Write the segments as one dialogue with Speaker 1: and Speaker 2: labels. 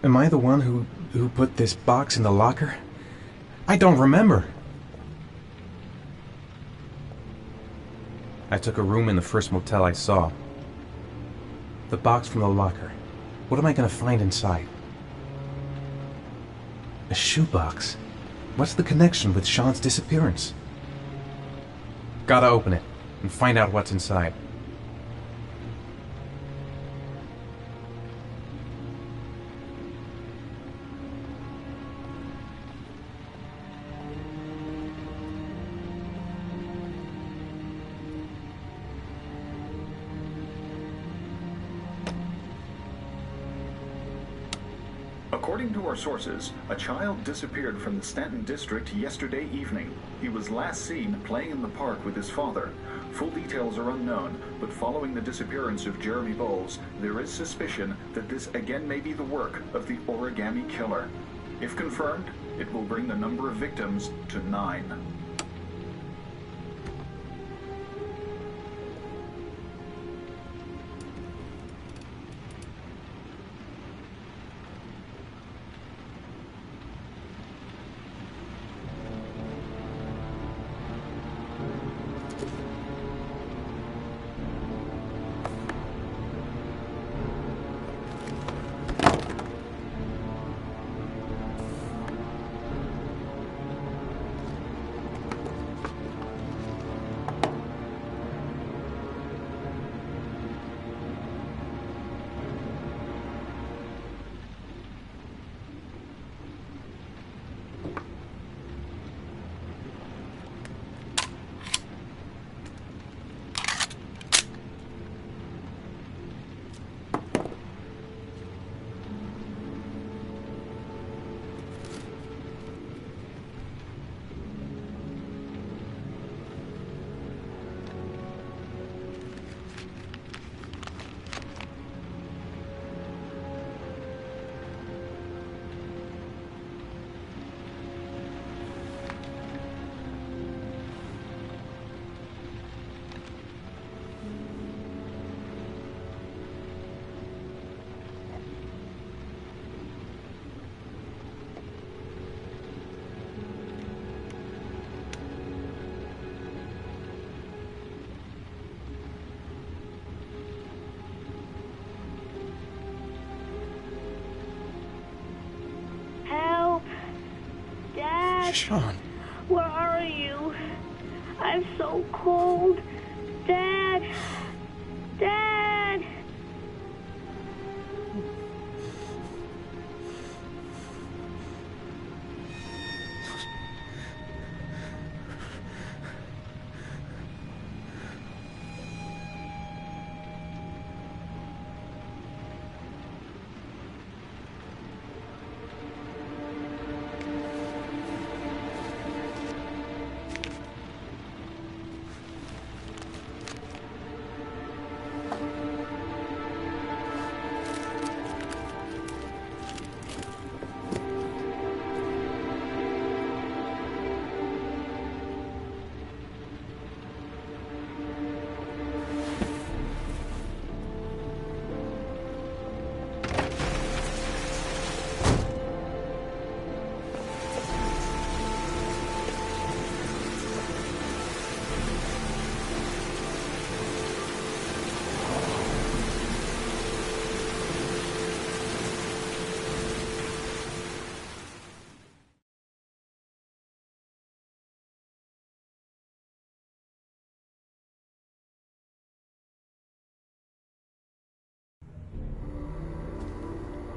Speaker 1: Am I the one who put this box in the locker? I don't remember. I took a room in the first motel I saw. The box from the locker. What am I gonna find inside? A shoebox? What's the connection with Sean's disappearance? Gotta open it and find out what's inside.
Speaker 2: According to our sources, a child disappeared from the Stanton district yesterday evening. He was last seen playing in the park with his father. Full details are unknown, but following the disappearance of Jeremy Bowles, there is suspicion that this again may be the work of the origami killer. If confirmed, it will bring the number of victims to 9.
Speaker 1: Sean.
Speaker 3: Where are you? I'm so cold. Dad! Dad!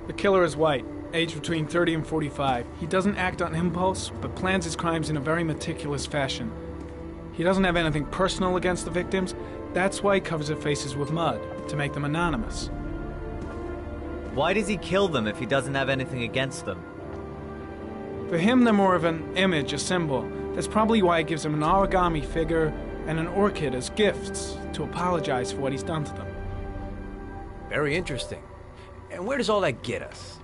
Speaker 4: The killer is white, aged between 30 and 45. He doesn't act on impulse, but plans his crimes in a very meticulous fashion. He doesn't have anything personal against the victims. That's why he covers their faces with mud, to make them anonymous.
Speaker 5: Why does he kill them if he doesn't have anything against them?
Speaker 4: For him, they're more of an image, a symbol. That's probably why he gives them an origami figure and an orchid as gifts to apologize for what he's done to them.
Speaker 6: Very interesting. And where does all that get us?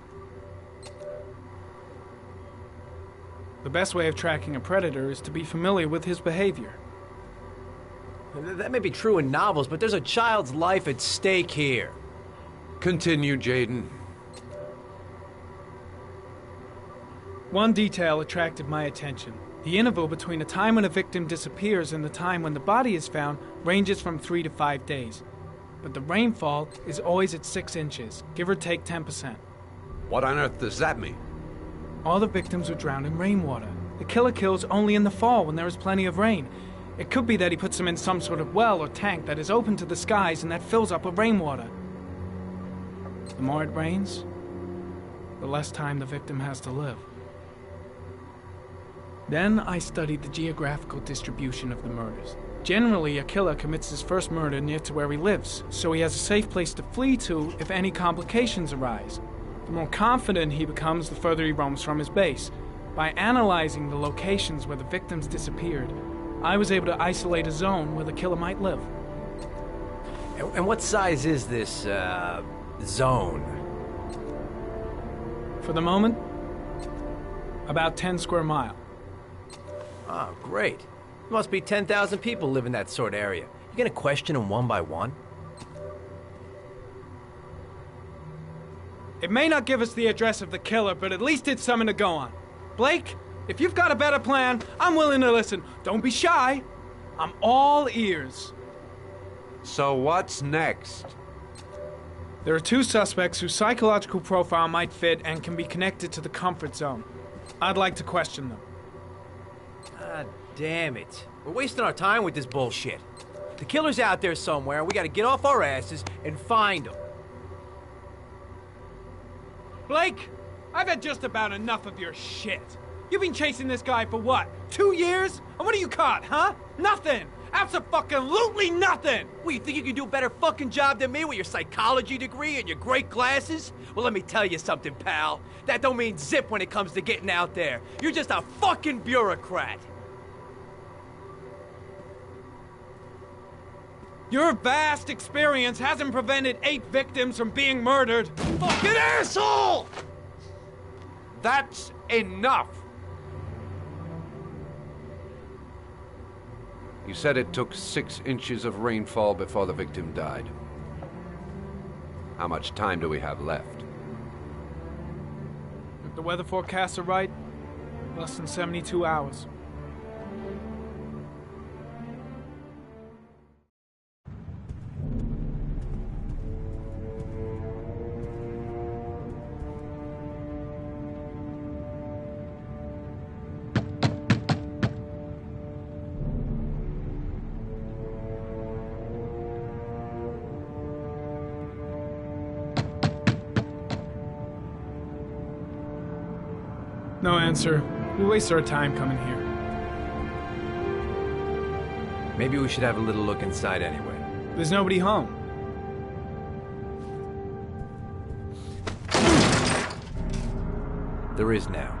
Speaker 4: The best way of tracking a predator is to be familiar with his behavior.
Speaker 6: That may be true in novels, but there's a child's life at stake here.
Speaker 7: Continue, Jaden.
Speaker 4: One detail attracted my attention. The interval between the time when a victim disappears and the time when the body is found ranges from 3 to 5 days. But the rainfall is always at 6 inches, give or take 10%.
Speaker 7: What on earth does that mean?
Speaker 4: All the victims were drowned in rainwater. The killer kills only in the fall when there is plenty of rain. It could be that he puts them in some sort of well or tank that is open to the skies and that fills up with rainwater. The more it rains, the less time the victim has to live. Then I studied the geographical distribution of the murders. Generally, a killer commits his first murder near to where he lives, so he has a safe place to flee to if any complications arise. The more confident he becomes, the further he roams from his base. By analyzing the locations where the victims disappeared, I was able to isolate a zone where the killer might live.
Speaker 6: And what size is this, zone?
Speaker 4: For the moment, about 10 square miles.
Speaker 6: Oh, great. There must be 10,000 people live in that sort of area. You gonna question them one by one?
Speaker 4: It may not give us the address of the killer, but at least it's something to go on. Blake, if you've got a better plan, I'm willing to listen. Don't be shy. I'm all ears.
Speaker 7: So what's next?
Speaker 4: There are 2 suspects whose psychological profile might fit and can be connected to the comfort zone. I'd like to question them.
Speaker 6: God damn it. We're wasting our time with this bullshit. The killer's out there somewhere, and we gotta get off our asses and find him.
Speaker 4: Blake, I've had just about enough of your shit. You've been chasing this guy for what, 2 years? And what are you caught, huh? Nothing! Abso-fucking-lutely nothing!
Speaker 6: What, you think you can do a better fucking job than me with your psychology degree and your great glasses? Well, let me tell you something, pal. That don't mean zip when it comes to getting out there. You're just a fucking bureaucrat.
Speaker 4: Your vast experience hasn't prevented 8 victims from being murdered.
Speaker 6: Fucking asshole!
Speaker 7: That's enough! You said it took 6 inches of rainfall before the victim died. How much time do we have left?
Speaker 4: If the weather forecasts are right, less than 72 hours. No answer. We waste our time coming here.
Speaker 6: Maybe we should have a little look inside anyway.
Speaker 4: There's nobody home.
Speaker 6: There is now.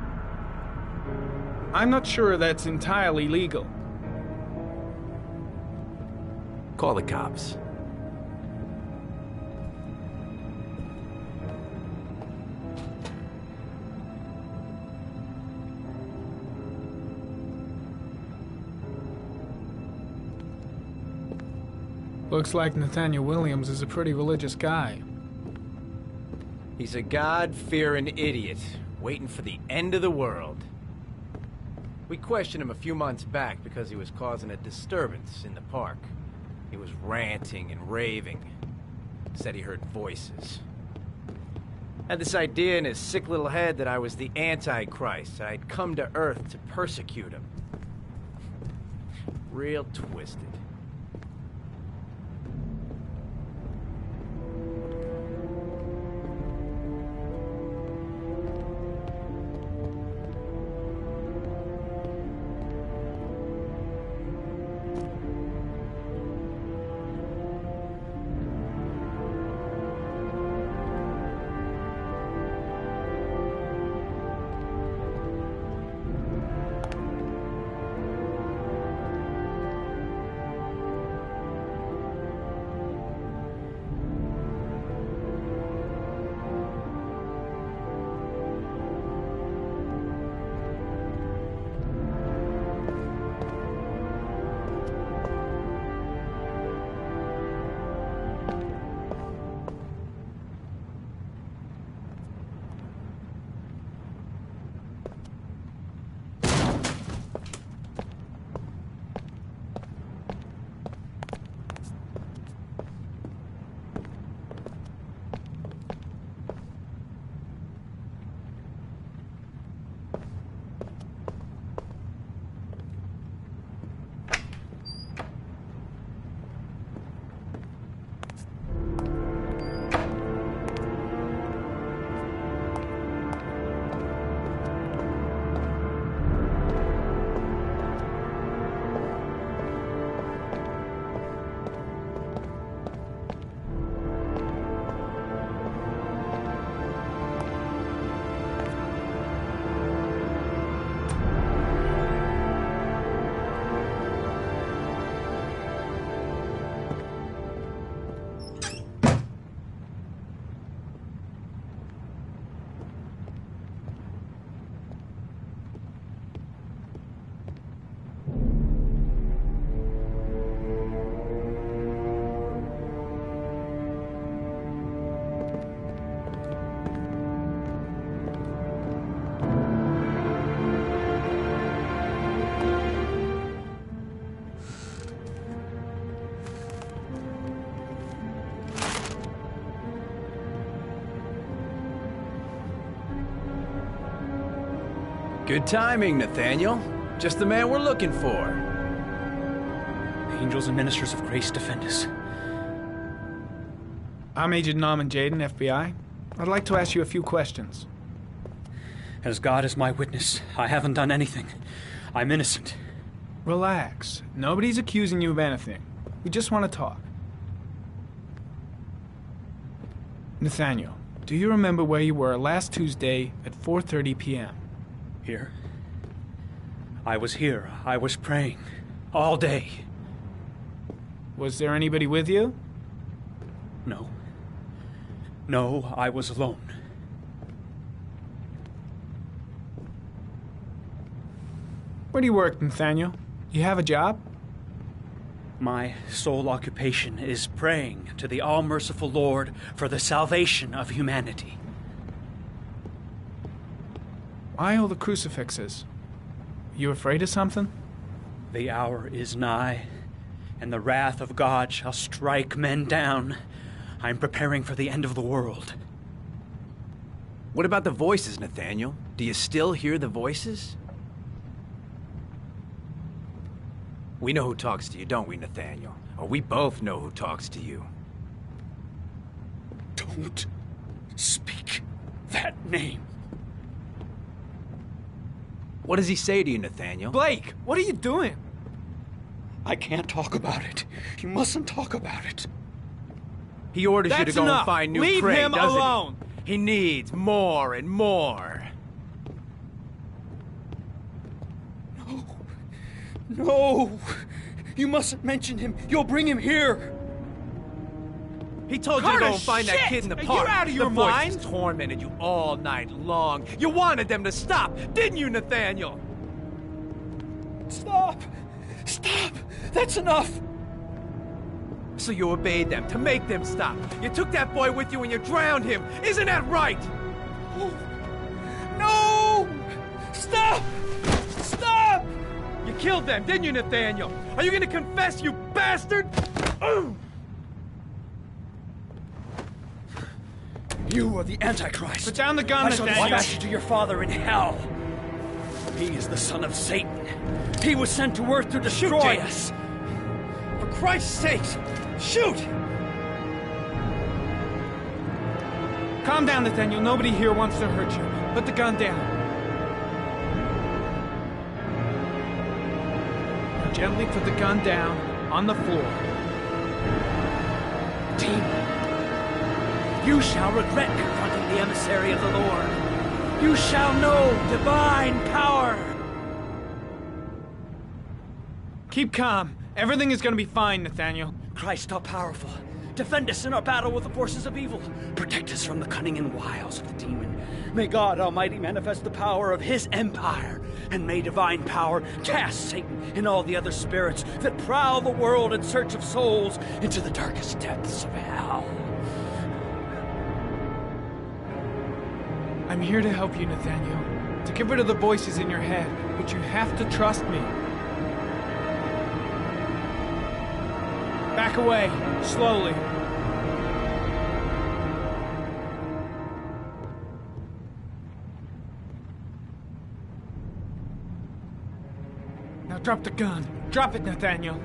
Speaker 4: I'm not sure that's entirely legal.
Speaker 6: Call the cops.
Speaker 4: Looks like Nathaniel Williams is a pretty religious guy.
Speaker 6: He's a God-fearing idiot, waiting for the end of the world. We questioned him a few months back because he was causing a disturbance in the park. He was ranting and raving. Said he heard voices. Had this idea in his sick little head that I was the Antichrist, and I'd come to Earth to persecute him. Real twisted. Good timing, Nathaniel. Just the man we're looking for.
Speaker 8: Angels and ministers of grace defend us.
Speaker 4: I'm Agent Norman Jaden, FBI. I'd like to ask you a few questions.
Speaker 8: As God is my witness, I haven't done anything. I'm innocent.
Speaker 4: Relax. Nobody's accusing you of anything. We just want to talk. Nathaniel, do you remember where you were last Tuesday at 4:30 p.m.?
Speaker 8: Here? I was here. I was praying. All day.
Speaker 4: Was there anybody with you?
Speaker 8: No. No, I was alone.
Speaker 4: Where do you work, Nathaniel? You have a job?
Speaker 8: My sole occupation is praying to the all-merciful Lord for the salvation of humanity.
Speaker 4: Why all the crucifixes? You afraid of something?
Speaker 8: The hour is nigh, and the wrath of God shall strike men down. I'm preparing for the end of the world.
Speaker 6: What about the voices, Nathaniel? Do you still hear the voices? We know who talks to you, don't we, Nathaniel? Or we both know who talks to you.
Speaker 8: Don't speak that name.
Speaker 6: What does he say to you, Nathaniel?
Speaker 4: Blake, what are you doing?
Speaker 8: I can't talk about it. You mustn't talk about it.
Speaker 6: He orders you to
Speaker 4: That's
Speaker 6: go
Speaker 4: enough.
Speaker 6: and find new
Speaker 4: Leave
Speaker 6: prey,
Speaker 4: him
Speaker 6: doesn't
Speaker 4: alone.
Speaker 6: He needs more and more.
Speaker 8: No! You mustn't mention him. You'll bring him here.
Speaker 6: He told you to
Speaker 4: Carter,
Speaker 6: go and find that
Speaker 4: shit!
Speaker 6: kid in the
Speaker 4: Are you
Speaker 6: park.
Speaker 4: out of your
Speaker 6: the voices
Speaker 4: mind?
Speaker 6: tormented you all night long. You wanted them to stop, didn't you, Nathaniel?
Speaker 8: Stop! Stop! That's enough!
Speaker 6: So you obeyed them to make them stop. You took that boy with you and you drowned him. Isn't that right?
Speaker 8: No! Stop! Stop!
Speaker 6: You killed them, didn't you, Nathaniel? Are you gonna confess, you bastard?
Speaker 8: You are the Antichrist.
Speaker 4: Put down the gun,
Speaker 8: I shall
Speaker 4: Nathaniel.
Speaker 8: dispatch you to your father in hell. He is the son of Satan. He was sent to earth to destroy us. For Christ's sake, shoot!
Speaker 4: Calm down, Nathaniel. Nobody here wants to hurt you. Put the gun down. Now gently put the gun down on the floor.
Speaker 8: Demon, you shall regret confronting the emissary of the Lord. You shall know divine power.
Speaker 4: Keep calm. Everything is going to be fine, Nathaniel.
Speaker 8: Christ all powerful, defend us in our battle with the forces of evil. Protect us from the cunning and wiles of the demon. May God Almighty manifest the power of his empire, and may divine power cast Satan and all the other spirits that prowl the world in search of souls into the darkest depths of hell.
Speaker 4: I'm here to help you, Nathaniel. To get rid of the voices in your head, but you have to trust me. Back away, slowly. Now drop the gun. Drop it, Nathaniel.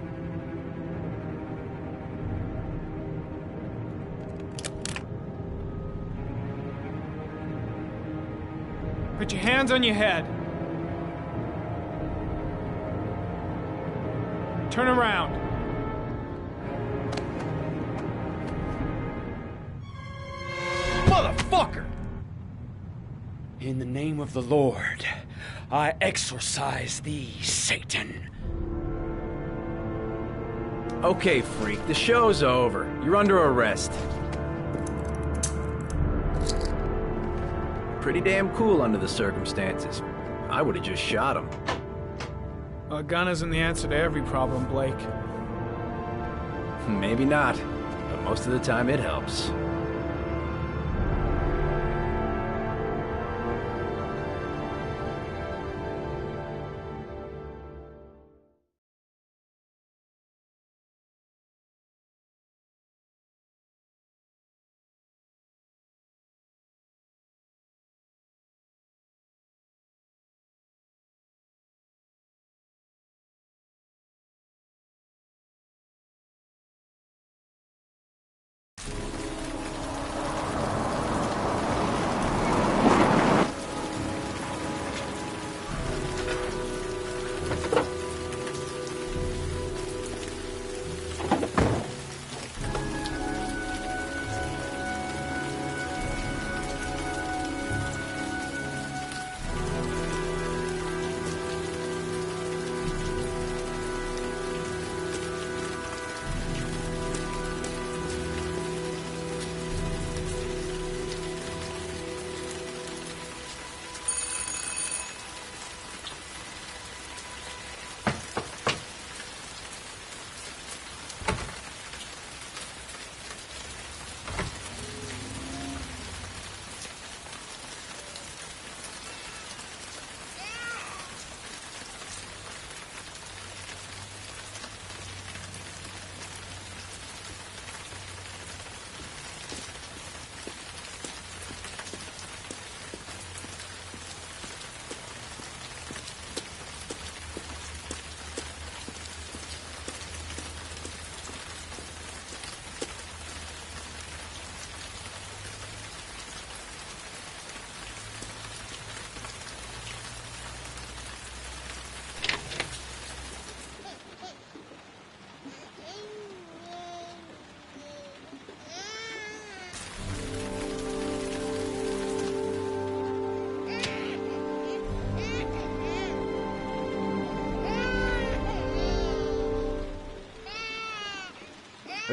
Speaker 4: Put your hands on your head. Turn around.
Speaker 6: Motherfucker!
Speaker 8: In the name of the Lord, I exorcise thee, Satan.
Speaker 6: Okay, freak, the show's over. You're under arrest. Pretty damn cool under the circumstances. I would have just shot him.
Speaker 4: A gun isn't the answer to every problem, Blake.
Speaker 6: Maybe not, but most of the time it helps.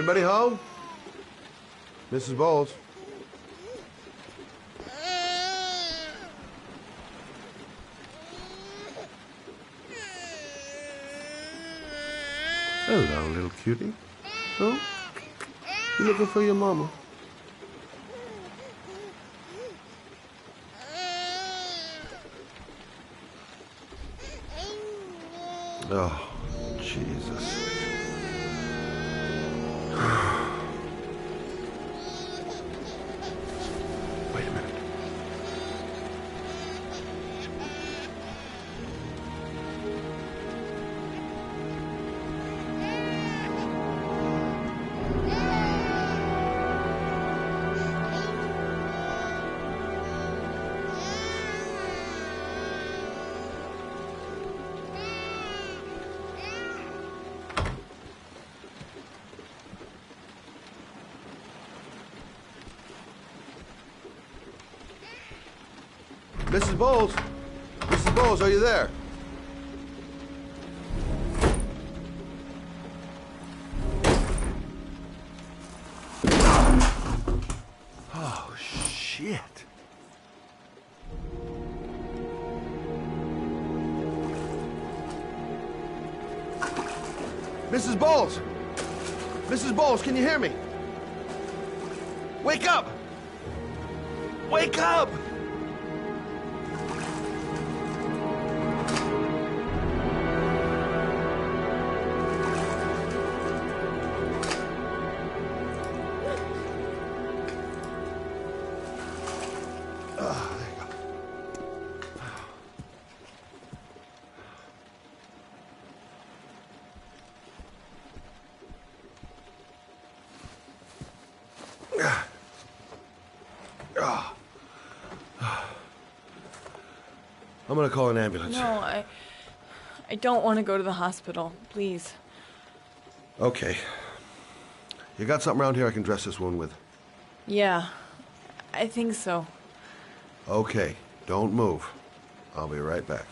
Speaker 9: Anybody home? Mrs. Bowles? Hello, little cutie. Oh, you looking for your mama? Oh, Jesus. Wait a minute. Mrs. Bowles? Mrs. Bowles, are you there? Oh, shit. Mrs. Bowles! Mrs. Bowles, can you hear me? Wake up! Wake up! I'm gonna call an ambulance.
Speaker 10: No, I don't want to go to the hospital. Please.
Speaker 9: Okay. You got something around here I can dress this wound with?
Speaker 10: Yeah, I think so.
Speaker 9: Okay, don't move. I'll be right back.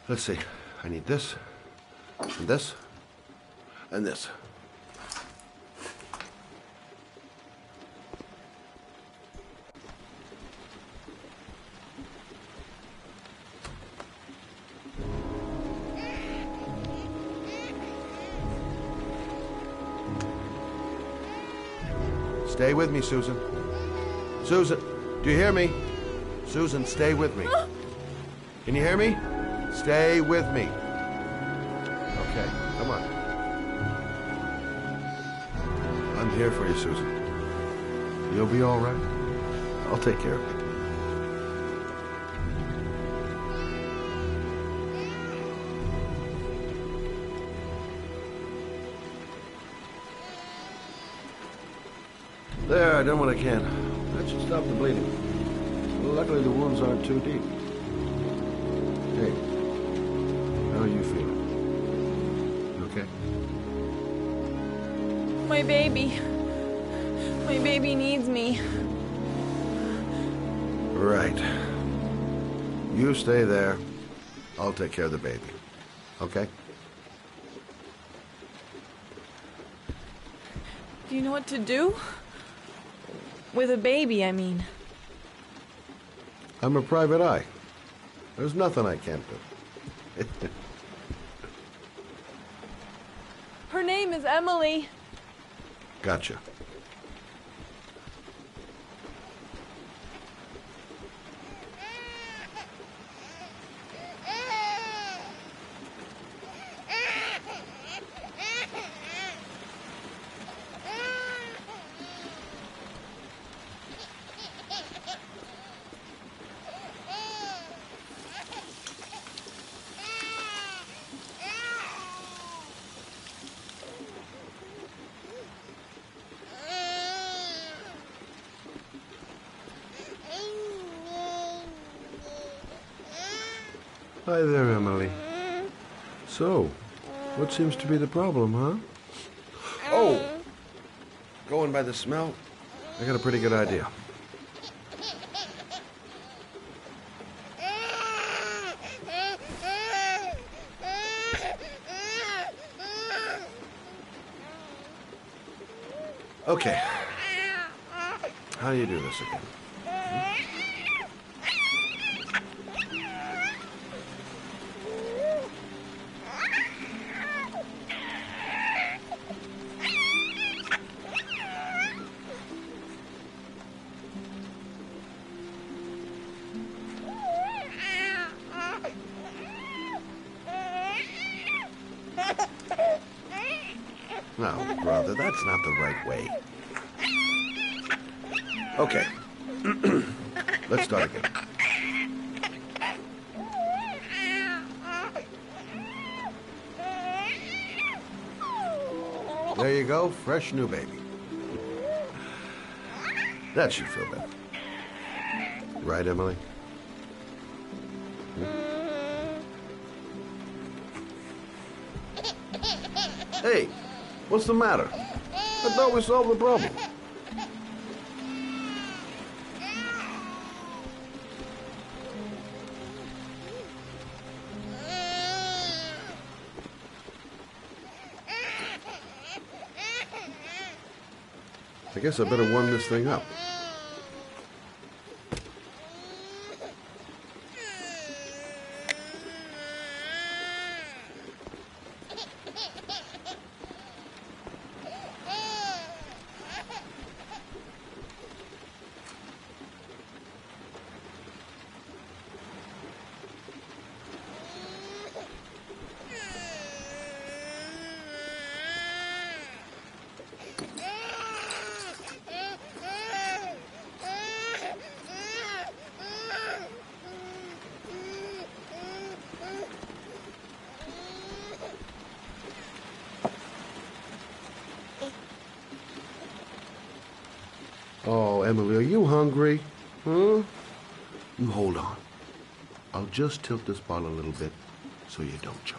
Speaker 9: Let's see. I need this, and this, and this. Stay with me, Susan. Susan, do you hear me? Susan, stay with me. Can you hear me? Stay with me. Okay, come on. I'm here for you, Susan. You'll be all right. I'll take care of you. There, I done what I can. That should stop the bleeding. Well, luckily the wounds aren't too deep. Hey, how are you feeling? You okay?
Speaker 10: My baby. My baby needs me.
Speaker 9: Right. You stay there. I'll take care of the baby. Okay?
Speaker 10: Do you know what to do? With a baby, I mean.
Speaker 9: I'm a private eye. There's nothing I can't do.
Speaker 10: Her name is Emily.
Speaker 9: Gotcha. Hi there, Emily. So, what seems to be the problem, huh? Oh! Going by the smell, I got a pretty good idea. Okay. How do you do this again? No, brother, that's not the right way. Okay. Let's start again. There you go, fresh new baby. That should feel better. Right, Emily? Hey, what's the matter? I thought we solved the problem. I guess I better warm this thing up. Oh, Emily, are you hungry? Huh? You hold on. I'll just tilt this bottle a little bit so you don't choke.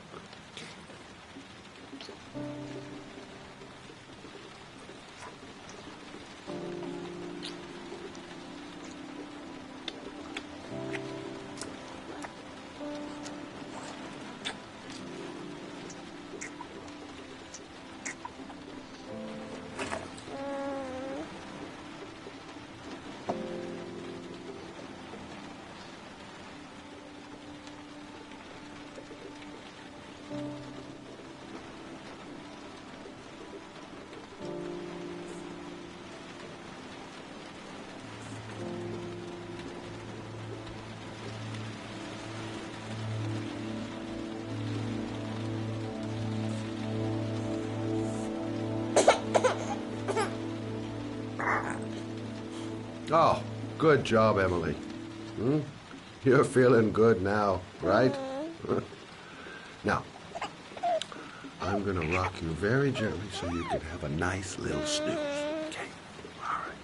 Speaker 9: Oh, good job, Emily. You're feeling good now, right? Now, I'm gonna rock you very gently so you can have a nice little snooze. Okay? All right.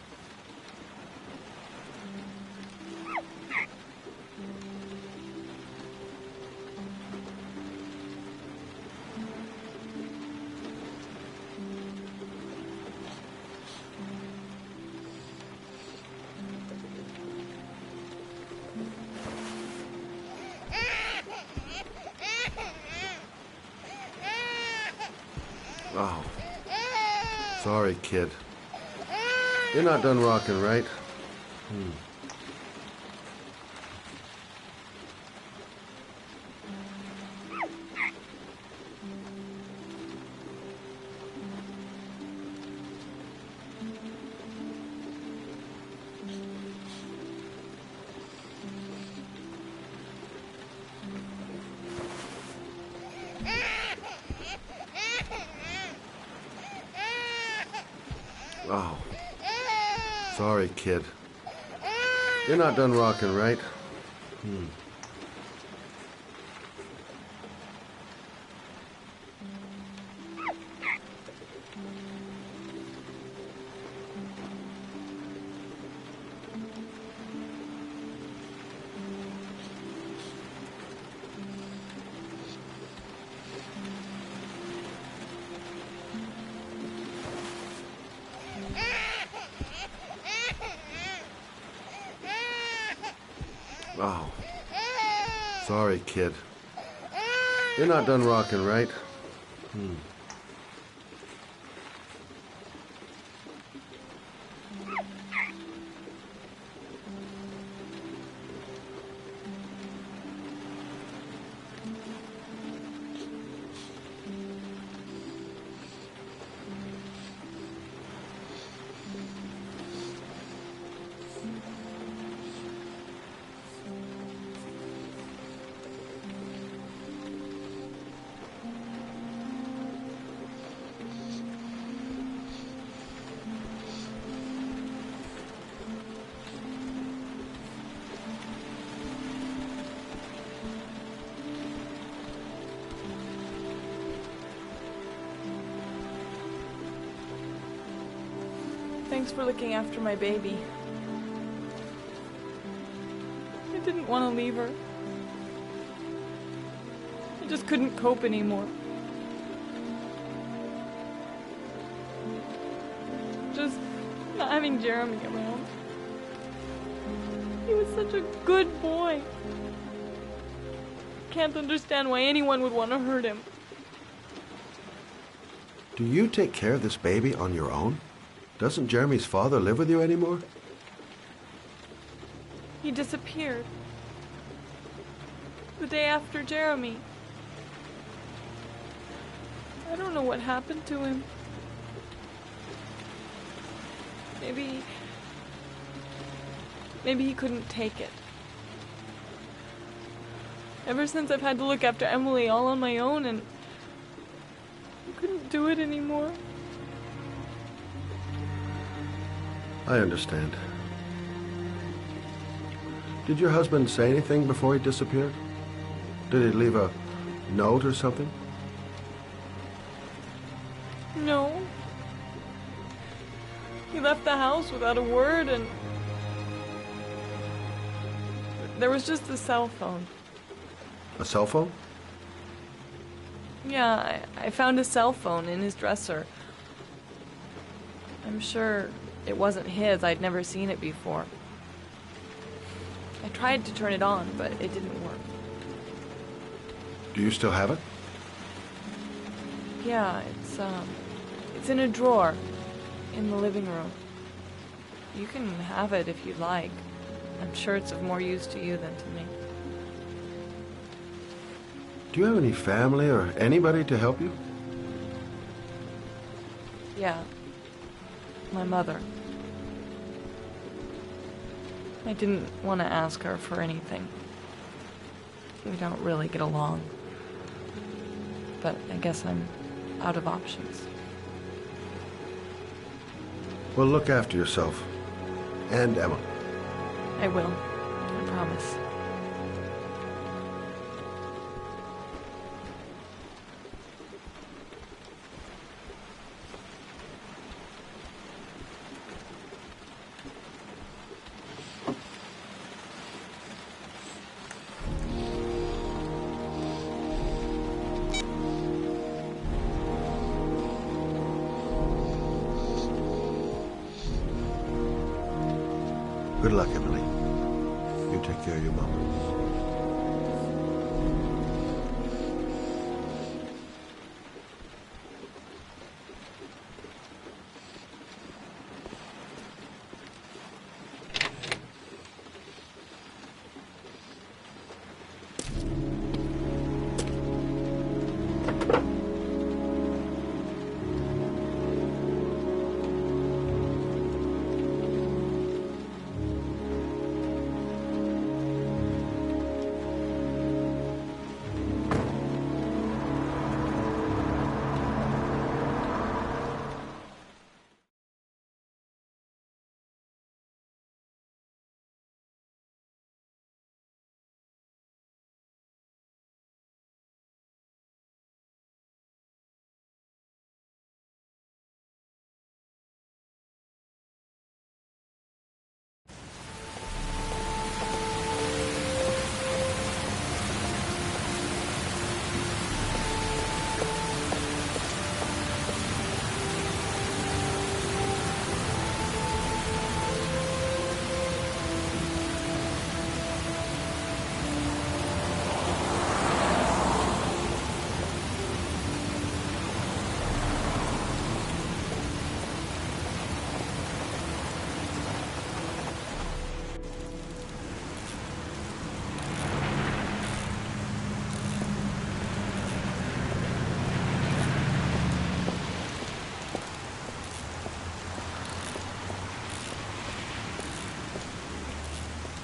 Speaker 9: Oh, sorry, kid. You're not done rocking, right? Oh, sorry, kid. You're not done rocking, right? Sorry, kid. You're not done rocking, right?
Speaker 10: Thanks for looking after my baby. I didn't want to leave her. I just couldn't cope anymore. Just not having Jeremy around. He was such a good boy. Can't understand why anyone would want to hurt him.
Speaker 9: Do you take care of this baby on your own? Doesn't Jeremy's father live with you anymore?
Speaker 10: He disappeared. The day after Jeremy. I don't know what happened to him. Maybe he couldn't take it. Ever since I've had to look after Emily all on my own, and I couldn't do it anymore.
Speaker 9: I understand. Did your husband say anything before he disappeared? Did he leave a note or something?
Speaker 10: No. He left the house without a word, and there was just a cell phone.
Speaker 9: A cell phone?
Speaker 10: Yeah, I found a cell phone in his dresser. I'm sure it wasn't his. I'd never seen it before. I tried to turn it on, but it didn't work.
Speaker 9: Do you still have it?
Speaker 10: Yeah, it's in a drawer in the living room. You can have it if you'd like. I'm sure it's of more use to you than to me.
Speaker 9: Do you have any family or anybody to help you?
Speaker 10: Yeah. My mother. I didn't want to ask her for anything. We don't really get along. But I guess I'm out of options.
Speaker 9: Well, look after yourself. And Emma.
Speaker 10: I will. I promise.
Speaker 9: Good luck, Emily. You take care of your mom.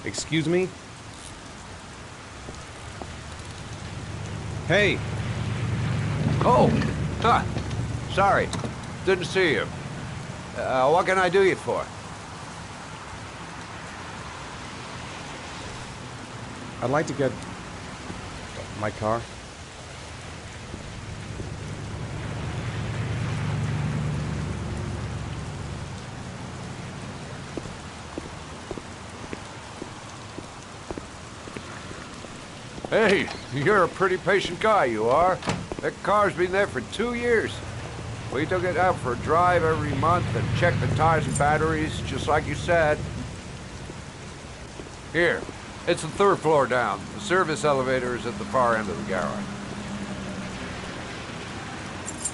Speaker 1: Excuse me? Hey!
Speaker 7: Oh! Huh. Sorry. Didn't see you. What can I do you for?
Speaker 1: I'd like to get... my car.
Speaker 7: Hey, you're a pretty patient guy, you are. That car's been there for 2 years. We took it out for a drive every month and checked the tires and batteries, just like you said. Here, it's the 3rd floor down. The service elevator is at the far end of the garage.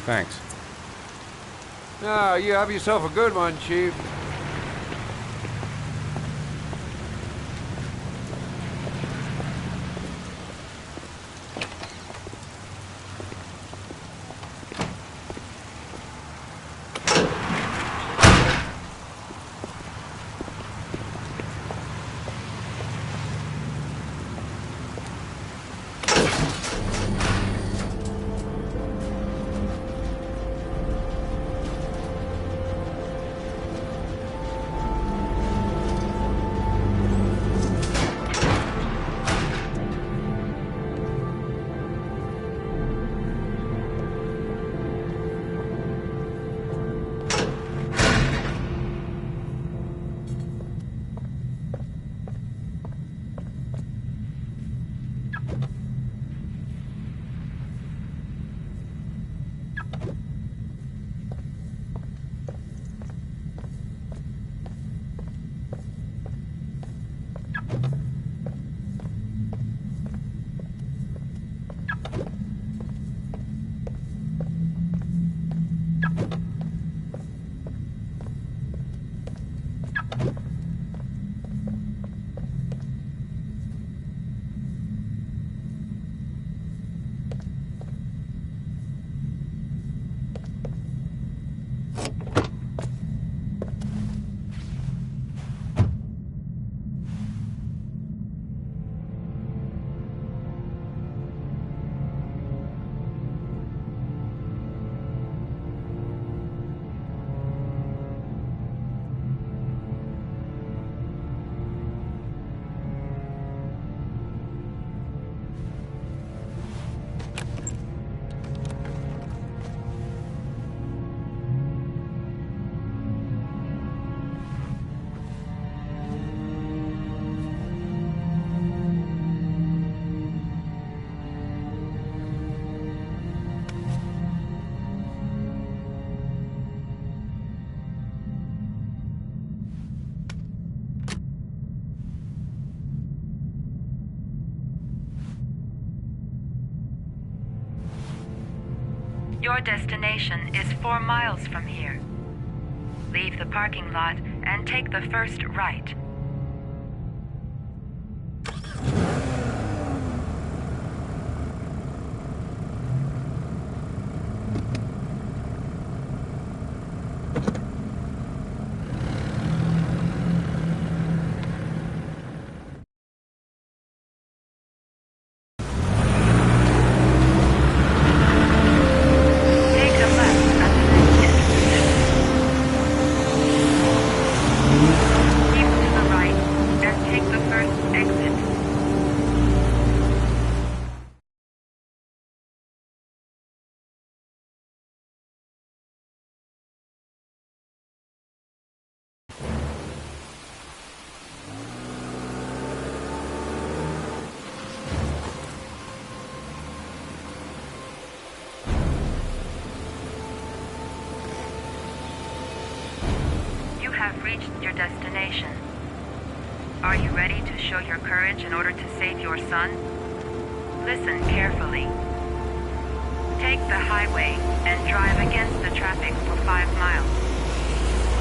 Speaker 1: Thanks.
Speaker 7: Now, you have yourself a good one, Chief.
Speaker 11: Your destination is 4 miles from here. Leave the parking lot and take the first right. You have reached your destination. Are you ready to show your courage in order to save your son? Listen carefully. Take the highway and drive against the traffic for 5 miles.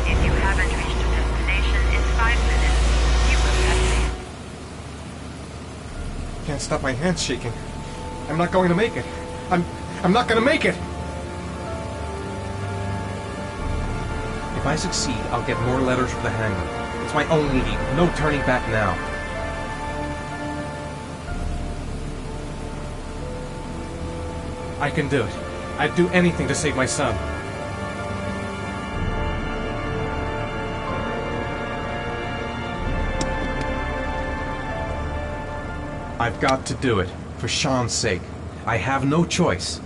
Speaker 11: If you haven't reached your destination in 5 minutes, you will have failed.
Speaker 1: Can't stop my hands shaking. I'm not going to make it. I'm not going to make it! If I succeed, I'll get more letters for the hangar. It's my only lead. No turning back now. I can do it. I'd do anything to save my son. I've got to do it, for Sean's sake. I have no choice.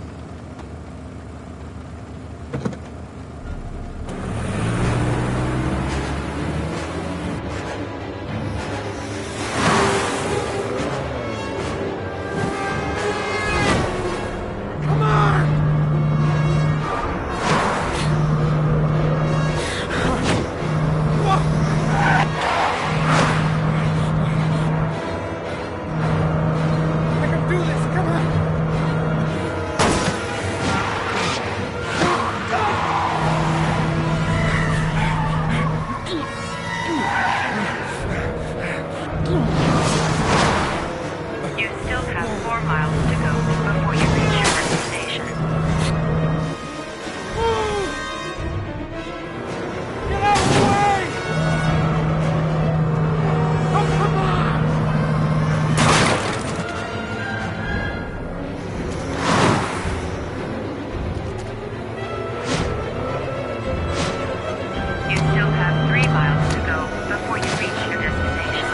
Speaker 11: You still have 4 miles to go before you reach your destination.
Speaker 8: Get out of the way! Oh, come on!
Speaker 11: You still have 3 miles to go before you reach your destination.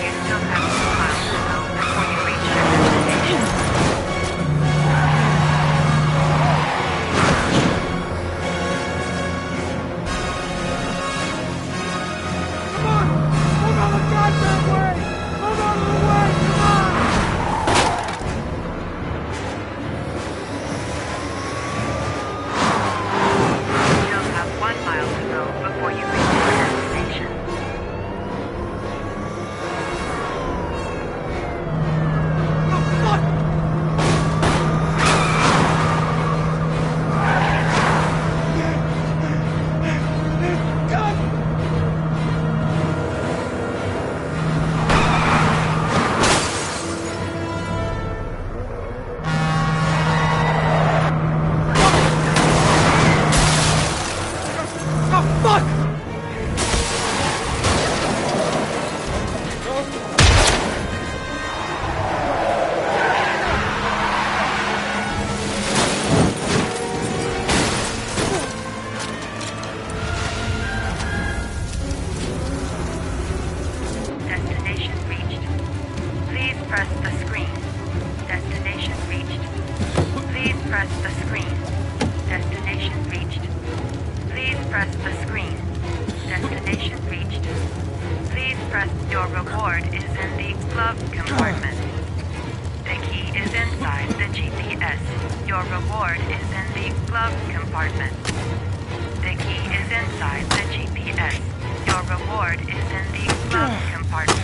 Speaker 11: You still have 2 miles to go before you reach your destination.
Speaker 8: Come on! Move out of the goddamn way! Move out of the way! Come on!
Speaker 11: You still have 1 mile to go before you reach your destination.
Speaker 8: Oh, fuck!
Speaker 11: Destination reached. Please press the screen. Destination reached. Please press the screen. Destination reached. Please press the screen. Destination reached. Please press. Your reward is in the glove compartment. The key is inside the GPS. Your reward is in the glove compartment. The key is inside the GPS. Your reward is in the glove compartment.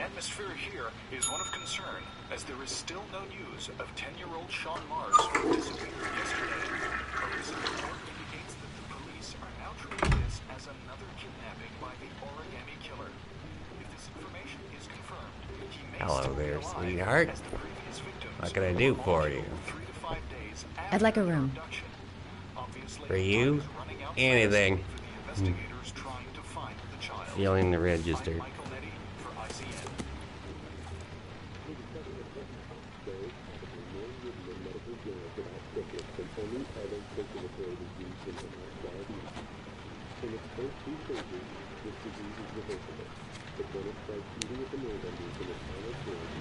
Speaker 2: atmosphere here is one of concern, as there is still no news of 10-year-old Sean Mars who disappeared yesterday. A recent report indicates that the police are now treating this as another kidnapping by the origami killer. If this information is confirmed, he may
Speaker 12: Hello
Speaker 2: still be
Speaker 12: there,
Speaker 2: alive,
Speaker 12: sweetheart.
Speaker 2: as the previous victims
Speaker 12: What can I
Speaker 2: were
Speaker 12: do
Speaker 2: all
Speaker 12: for
Speaker 2: killed
Speaker 12: you?
Speaker 2: 3 to 5 days
Speaker 13: I'd like a
Speaker 2: after their
Speaker 13: room.
Speaker 2: abduction. Obviously,
Speaker 12: For
Speaker 2: time
Speaker 12: you?
Speaker 2: is running out
Speaker 12: Anything.
Speaker 2: fast for the investigators trying to find the child.
Speaker 12: Feeling the register.
Speaker 2: I'm Michael Nettie for ICN.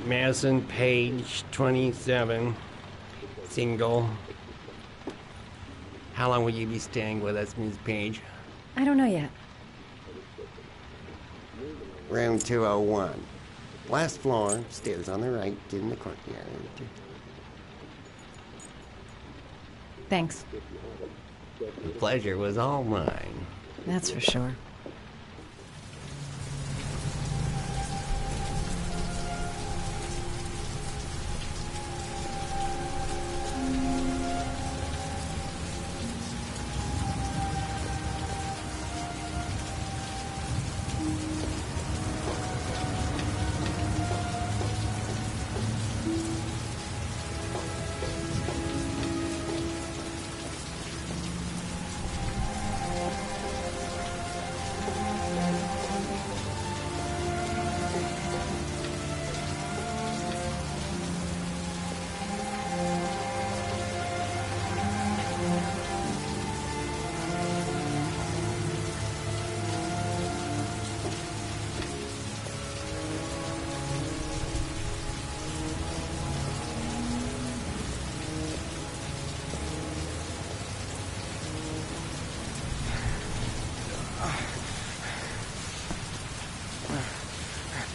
Speaker 12: Madison, page 27. Single. How long will you be staying with us, Ms. Page?
Speaker 13: I don't know yet.
Speaker 12: Room 201. Last floor, stairs on the right, in the courtyard.
Speaker 13: Thanks.
Speaker 12: The pleasure was all mine.
Speaker 13: That's for sure.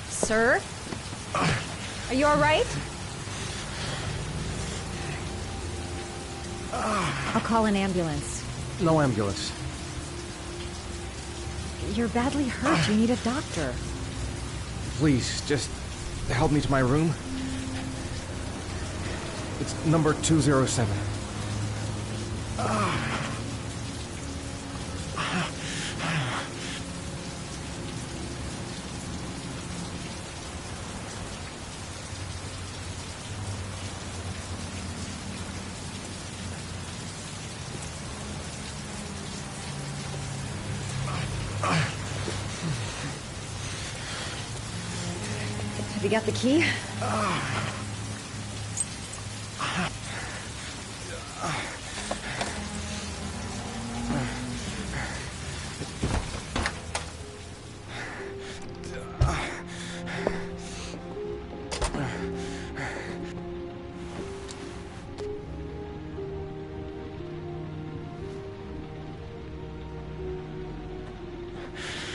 Speaker 13: Sir? Are you all right? I'll call an ambulance.
Speaker 1: No ambulance.
Speaker 13: You're badly hurt. You need a doctor.
Speaker 1: Please, just help me to my room. It's number 207.
Speaker 13: Have you got the key?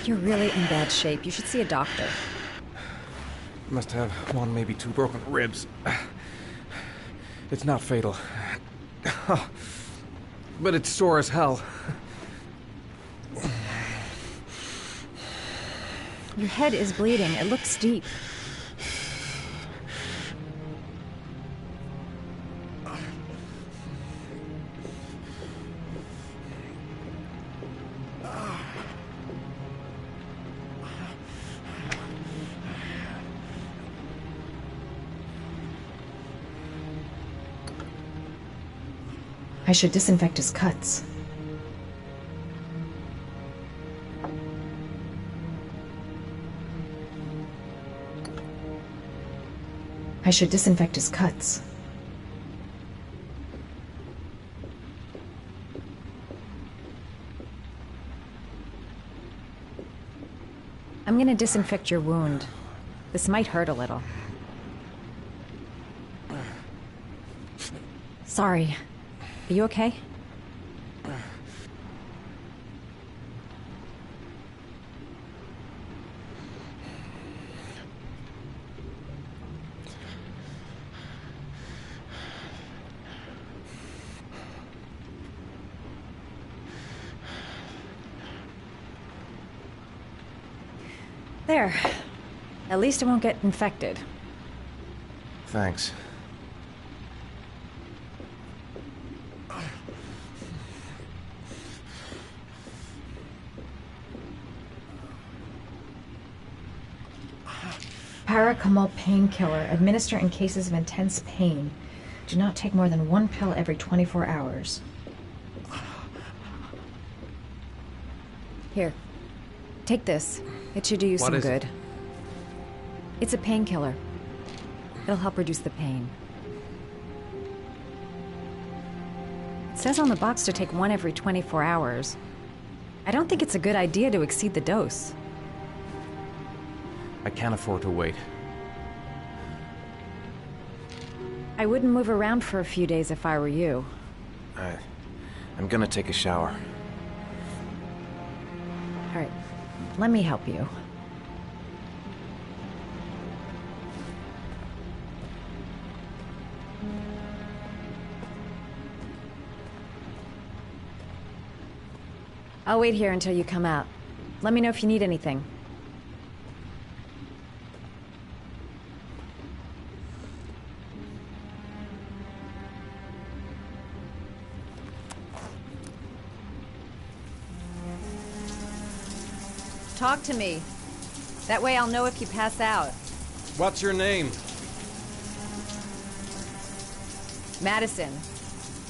Speaker 13: You're really in bad shape. You should see a doctor.
Speaker 1: Must have one, maybe two broken ribs. It's not fatal. But it's sore as hell.
Speaker 13: Your head is bleeding. It looks deep. I should disinfect his cuts. I should disinfect his cuts. I'm gonna disinfect your wound. This might hurt a little. Sorry. Are you okay? There. At least it won't get infected.
Speaker 1: Thanks.
Speaker 13: Paracetamol painkiller. Administer in cases of intense pain. Do not take more than 1 pill every 24 hours. Here. Take this. It should do you some good. It's a painkiller. It'll help reduce the pain. It says on the box to take 1 every 24 hours. I don't think it's a good idea to exceed the dose.
Speaker 1: I can't afford to wait.
Speaker 13: I wouldn't move around for a few days if I were you.
Speaker 1: I'm gonna take a shower.
Speaker 13: All right, let me help you. I'll wait here until you come out. Let me know if you need anything. Talk to me. That way I'll know if you pass out.
Speaker 14: What's your name?
Speaker 13: Madison.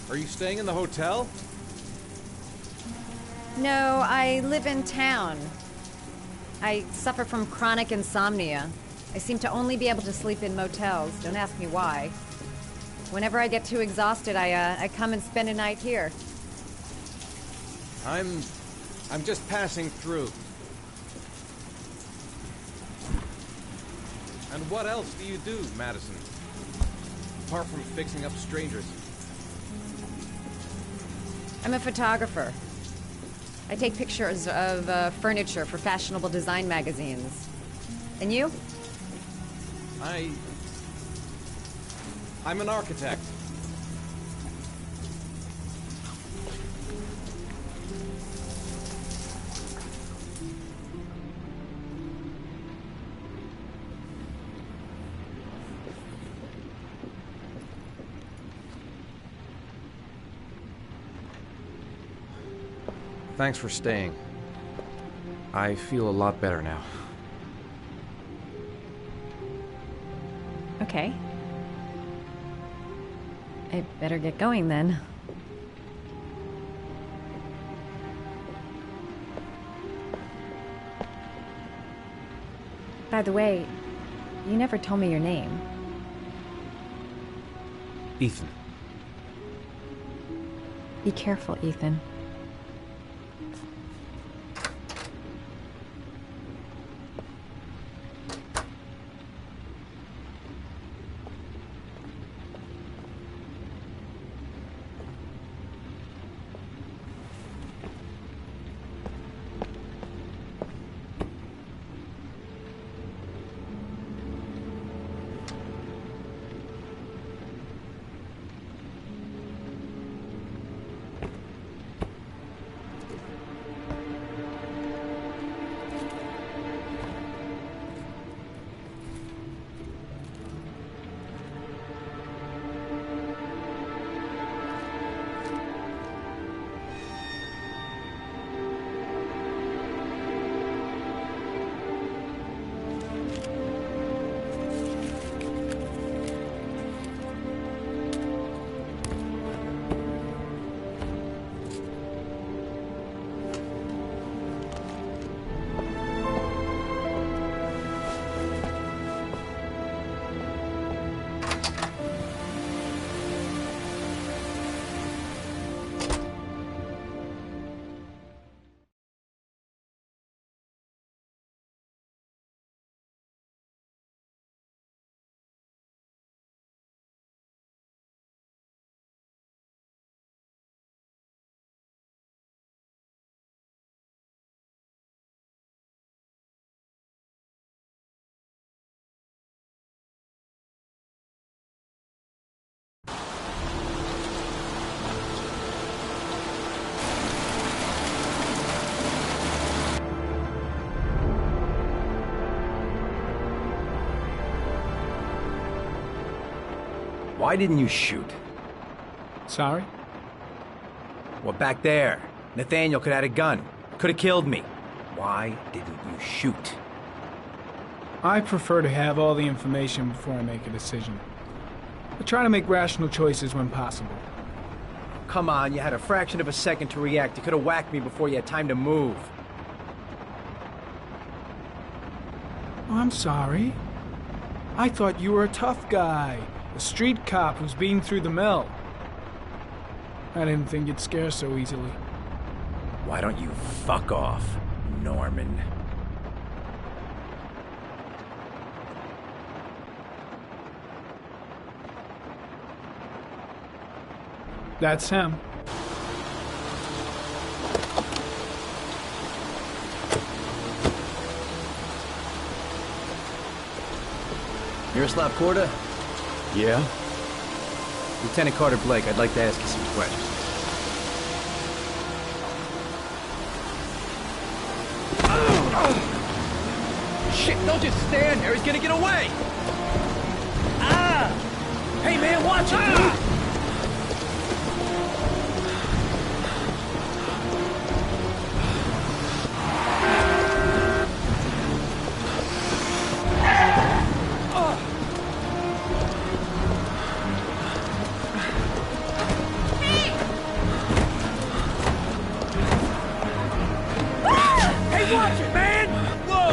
Speaker 14: Are you staying in the hotel?
Speaker 13: No, I live in town. I suffer from chronic insomnia. I seem to only be able to sleep in motels. Don't ask me why. Whenever I get too exhausted, I come and spend a night here.
Speaker 14: I'm just passing through. And what else do you do, Madison? Apart from fixing up strangers.
Speaker 13: I'm a photographer. I take pictures of furniture for fashionable design magazines. And you?
Speaker 14: I'm an architect.
Speaker 1: Thanks for staying. I feel a lot better now.
Speaker 13: Okay. I better get going then. By the way, you never told me your name.
Speaker 1: Ethan.
Speaker 13: Be careful, Ethan.
Speaker 6: Why didn't you shoot?
Speaker 4: Sorry?
Speaker 6: Well, back there. Nathaniel could have had a gun. Could have killed me. Why didn't you shoot?
Speaker 4: I prefer to have all the information before I make a decision. I try to make rational choices when possible.
Speaker 6: Come on, you had a fraction of a second to react. You could have whacked me before you had time to move.
Speaker 4: I'm sorry. I thought you were a tough guy. A street cop who's been through the mill. I didn't think you'd scare so easily.
Speaker 6: Why don't you fuck off, Norman?
Speaker 4: That's him.
Speaker 6: Miroslav Korda?
Speaker 15: Yeah?
Speaker 6: Lieutenant Carter Blake, I'd like to ask you some questions. Shit, don't just stand there. He's gonna get away!
Speaker 8: Ah! Hey, man, watch it, dude! Hey, watch it, man! Whoa!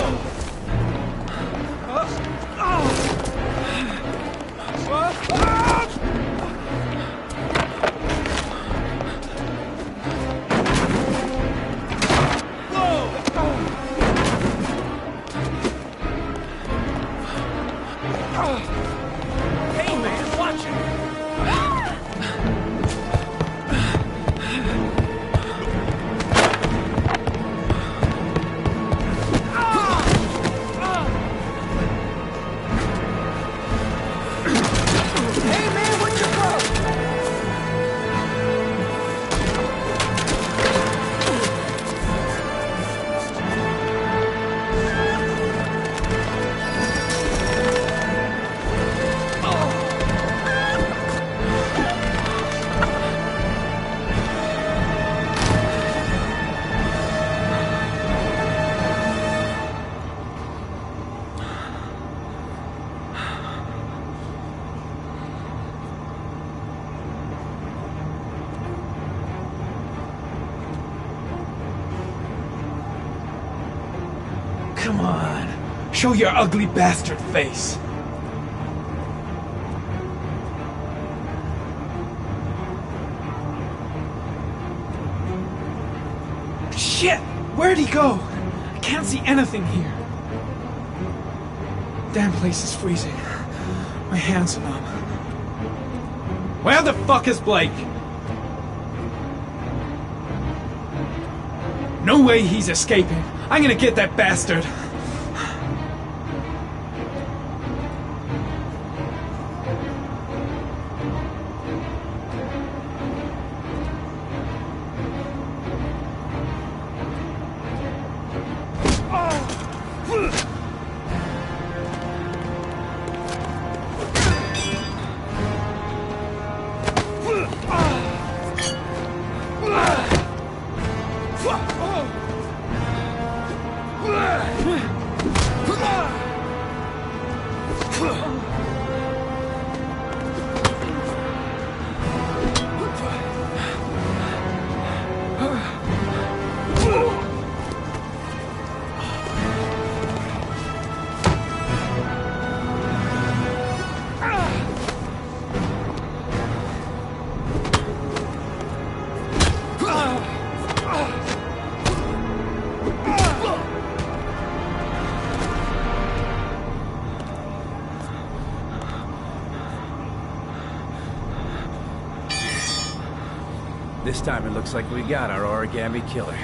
Speaker 8: Hey, man, watch it! Hey, man, what's your problem?
Speaker 15: Come on. Show your ugly bastard face. Shit! Where'd he go? I can't see anything here. Damn place is freezing. My hands are numb. Where the fuck is Blake? No way he's escaping. I'm gonna get that bastard.
Speaker 6: This time it looks like we got our origami killer.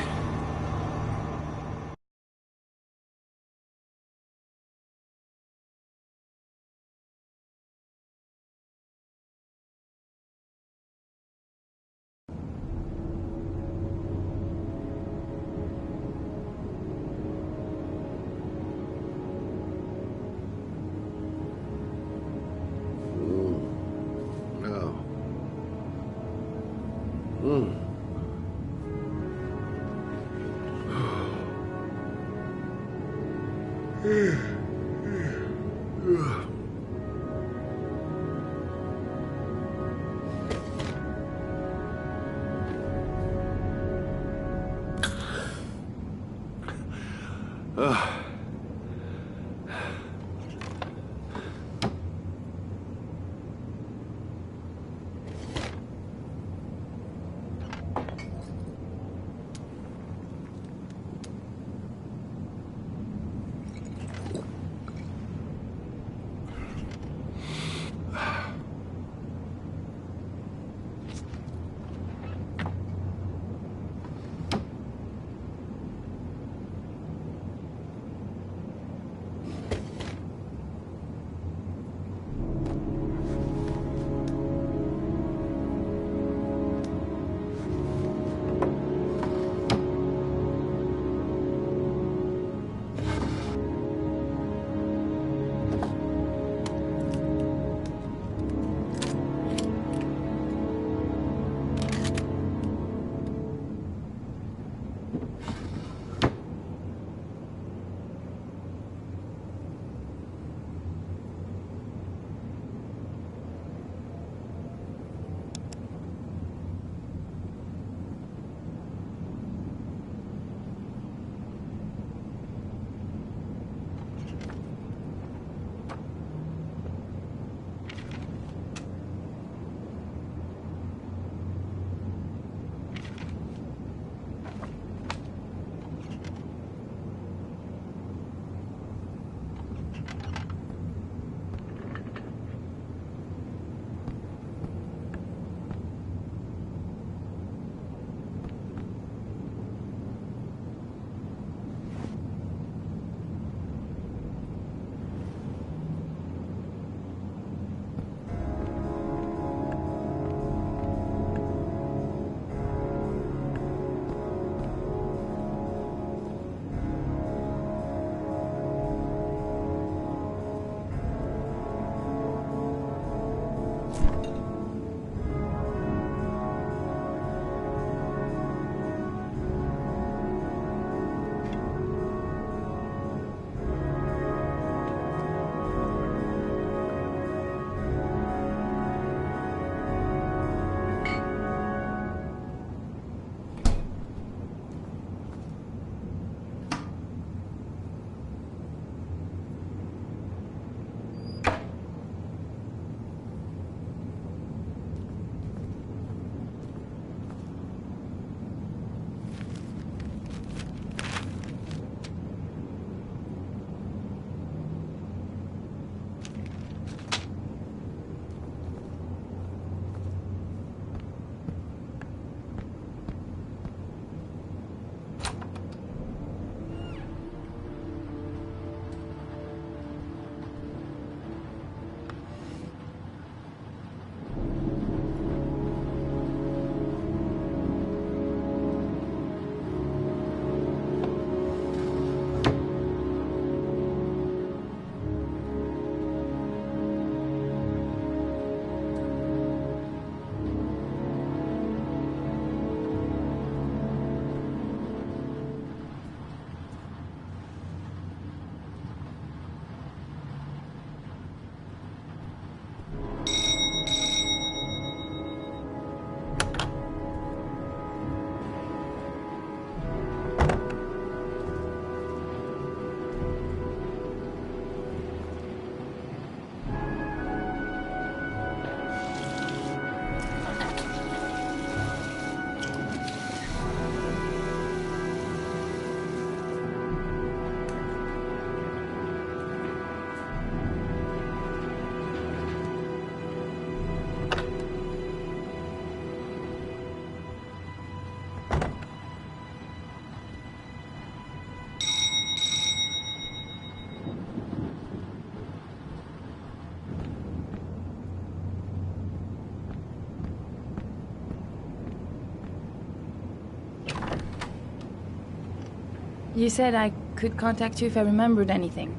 Speaker 16: You said I could contact you if I remembered anything.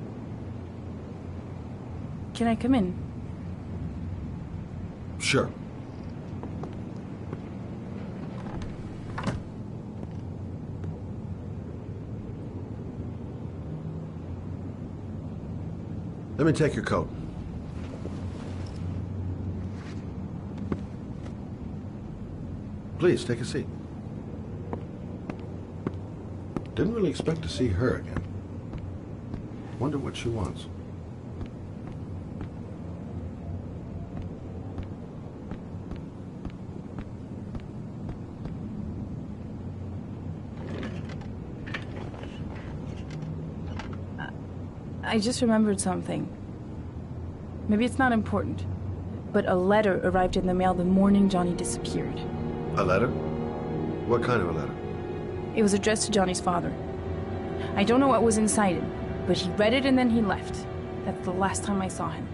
Speaker 16: Can I come in?
Speaker 9: Sure. Let me take your coat. Please, take a seat. Didn't really expect to see her again. Wonder what she wants.
Speaker 16: I just remembered something. Maybe it's not important, but a letter arrived in the mail the morning Johnny disappeared.
Speaker 9: A letter? What kind of a letter?
Speaker 16: It was addressed to Johnny's father. I don't know what was inside it, but he read it and then he left. That's the last time I saw him.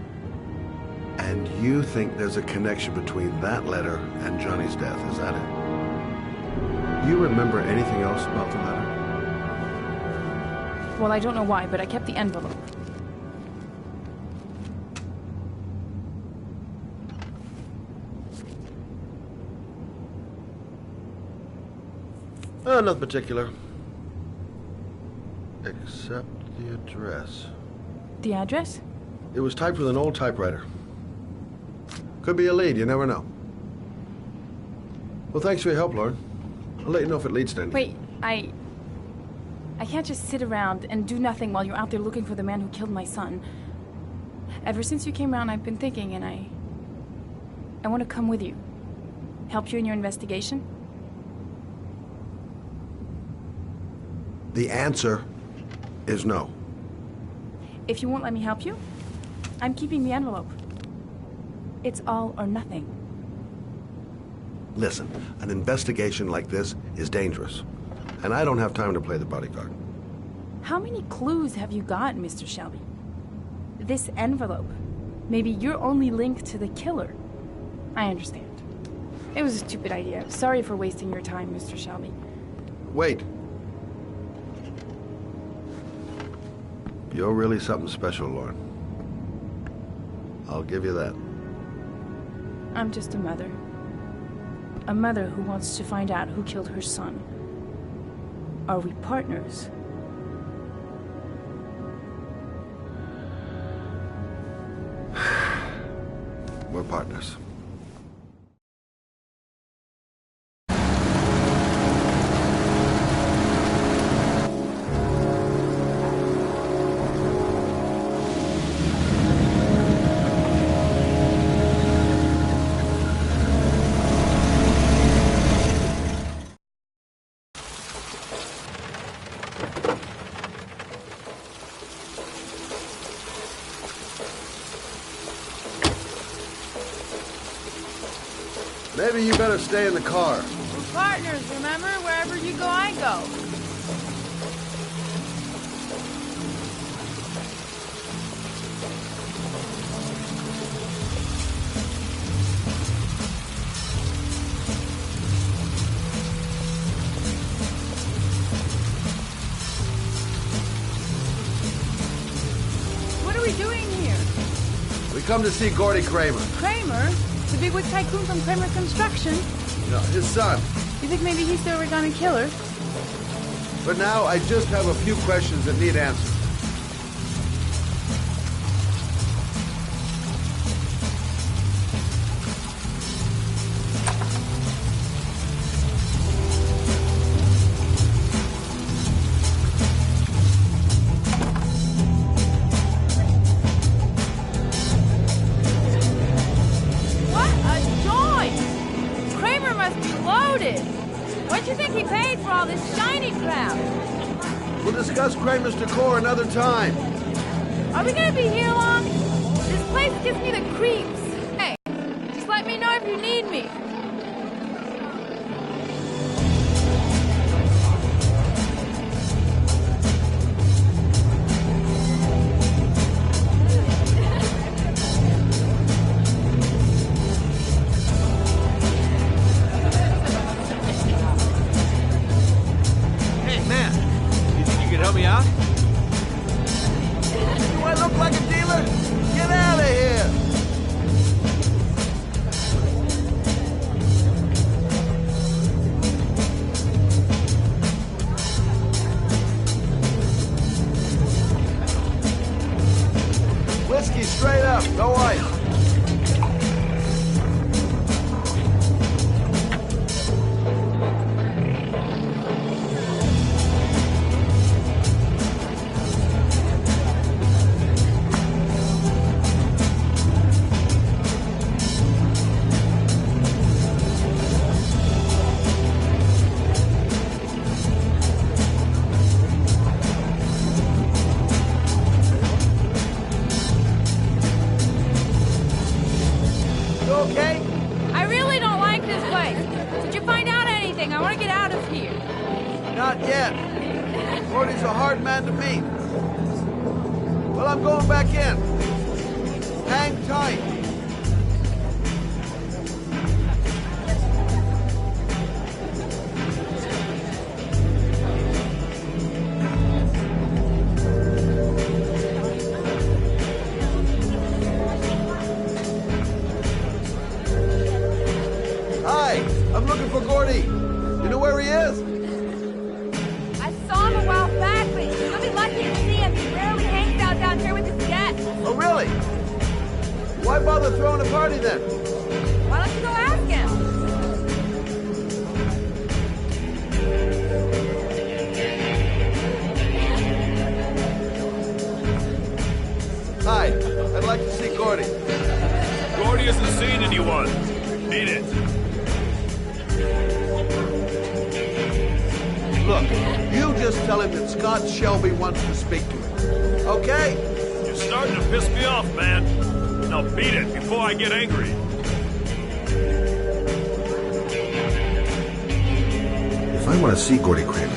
Speaker 9: And you think there's a connection between that letter and Johnny's death, is that it? You remember anything else about the letter?
Speaker 16: Well, I don't know why, but I kept the envelope.
Speaker 9: Nothing particular. Except the address.
Speaker 16: The address?
Speaker 9: It was typed with an old typewriter. Could be a lead, you never know. Well, thanks for your help, Lauren. I'll let you know if it leads to anything.
Speaker 16: Wait, I can't just sit around and do nothing while you're out there looking for the man who killed my son. Ever since you came around, I've been thinking, and I want to come with you. Help you in your investigation?
Speaker 9: The answer is no.
Speaker 16: If you won't let me help you, I'm keeping the envelope. It's all or nothing.
Speaker 9: Listen, an investigation like this is dangerous. And I don't have time to play the bodyguard.
Speaker 16: How many clues have you got, Mr. Shelby? This envelope. Maybe your only link to the killer. I understand. It was a stupid idea. Sorry for wasting your time, Mr. Shelby.
Speaker 9: Wait. You're really something special, Lauren. I'll give you that.
Speaker 16: I'm just a mother. A mother who wants to find out who killed her son. Are we partners?
Speaker 9: We're partners. Maybe you better stay in the car.
Speaker 16: We're partners, remember? Wherever you go, I go. What are we doing here?
Speaker 9: We come to see Gordy Kramer.
Speaker 16: Kramer? The bigwig tycoon from Kramer Construction?
Speaker 9: No, his son.
Speaker 16: You think maybe he's the origami killer?
Speaker 9: But now I just have a few questions that need answers. Kramer's decor another time.
Speaker 16: Are we gonna be here long? This place gives me the creeps. Hey, just let me know if you need me.
Speaker 9: No ice.
Speaker 17: Okay? I really don't like this place. Did you find out anything? I want to get out of here.
Speaker 9: Not yet. Gordy's a hard man to meet. Well, I'm going back in. Hang tight. Hi, I'm looking for Gordy. You know where he is?
Speaker 17: I saw him a while back, but you'll be lucky to see him. He rarely hangs out down here with his guests.
Speaker 9: Oh, really? Why bother throwing a party then?
Speaker 17: Why don't you go ask him?
Speaker 9: Hi, I'd like to see Gordy.
Speaker 18: Gordy hasn't seen anyone. Beat it.
Speaker 9: Look, you just tell him that Scott Shelby wants to speak to him. Okay?
Speaker 18: You're starting to piss me off, man. Now beat it before I get angry.
Speaker 9: If I want to see Gordy Kramer,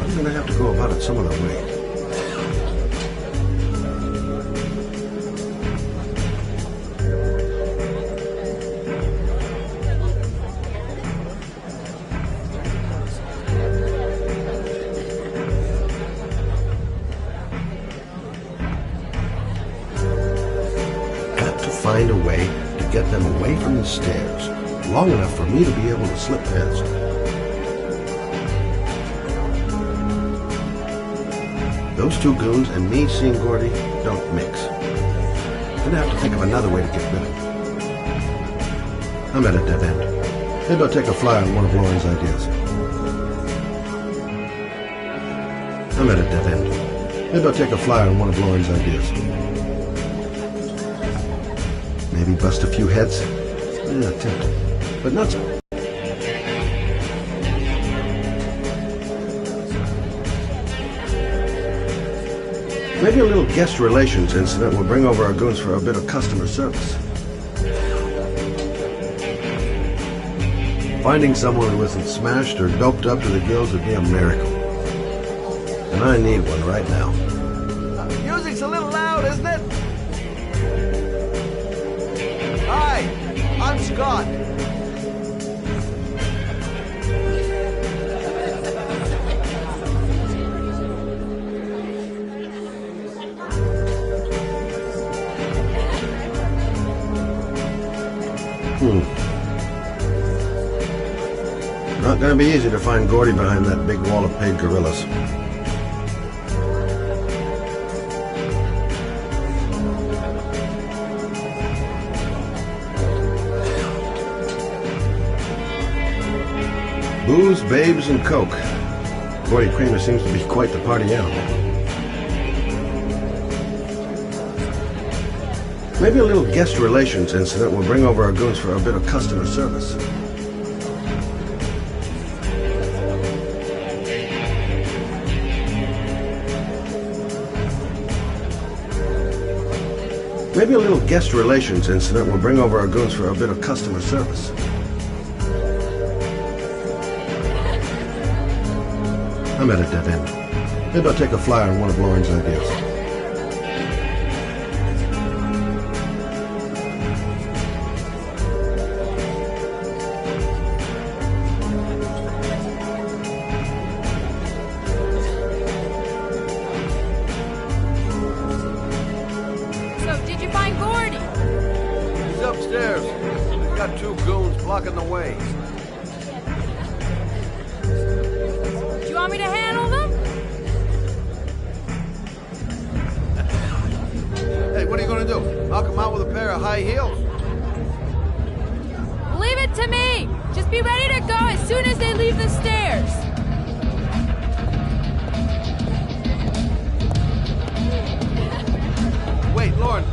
Speaker 9: I'm going to have to go about it some other way. Find a way to get them away from the stairs, long enough for me to be able to slip past. Those two goons and me seeing Gordy don't mix. I'm gonna have to think of another way to get rid of him. I'm at a dead end. Maybe I'll take a flyer on one of Lauren's ideas. I'm at a dead end. Maybe I'll take a flyer on one of Lauren's ideas. Maybe bust a few heads? Yeah, tempting. But not so. Maybe a little guest relations incident will bring over our goons for a bit of customer service. Finding someone who isn't smashed or doped up to the gills would be a miracle. And I need one right now. Music's a little loud, isn't it? Hi, I'm Scott. Not gonna be easy to find Gordy behind that big wall of paid gorillas. Booze, babes, and coke. Gordy Kramer seems to be quite the party animal. Maybe a little guest relations incident will bring over our goons for a bit of customer service. Maybe a little guest relations incident will bring over our goons for a bit of customer service. I'm at a dead end. Maybe I'll take a flyer on one of Lauren's ideas.
Speaker 17: So, did you find Gordy?
Speaker 9: He's upstairs. We've got two goons blocking the way.
Speaker 17: Do you want me to handle them?
Speaker 9: Hey, what are you going to do? Knock him out wrong with a pair of high heels?
Speaker 17: Leave it to me! Just be ready to go as soon as they leave the stairs!
Speaker 9: Wait, Lauren.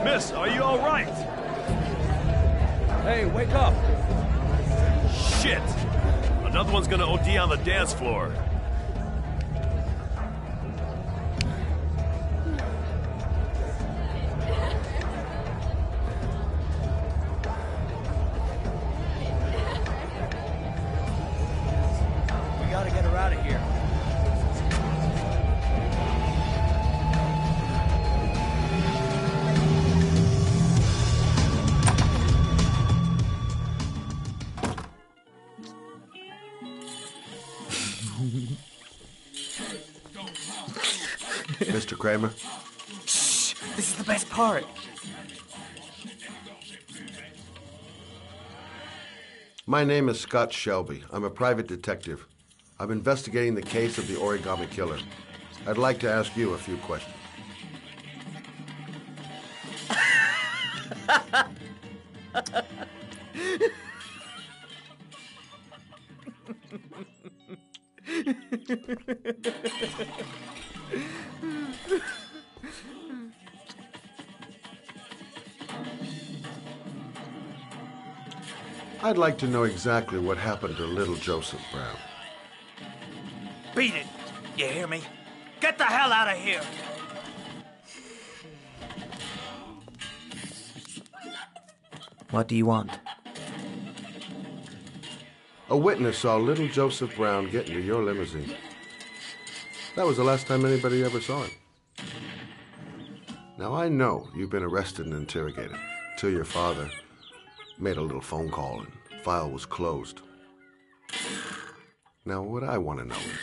Speaker 18: Miss, are you all right?
Speaker 8: Hey, wake up!
Speaker 18: Shit! Another one's gonna OD on the dance floor.
Speaker 8: We gotta get her out of here.
Speaker 9: Mr. Kramer?
Speaker 5: Shh! This is the best part.
Speaker 9: My name is Scott Shelby. I'm a private detective. I'm investigating the case of the origami killer. I'd like to ask you a few questions. I'd like to know exactly what happened to little Joseph Brown.
Speaker 8: Beat it! You hear me? Get the hell out of here!
Speaker 5: What do you want?
Speaker 9: A witness saw little Joseph Brown get into your limousine. That was the last time anybody ever saw him. Now, I know you've been arrested and interrogated till your father made a little phone call and file was closed. Now, what I want to know is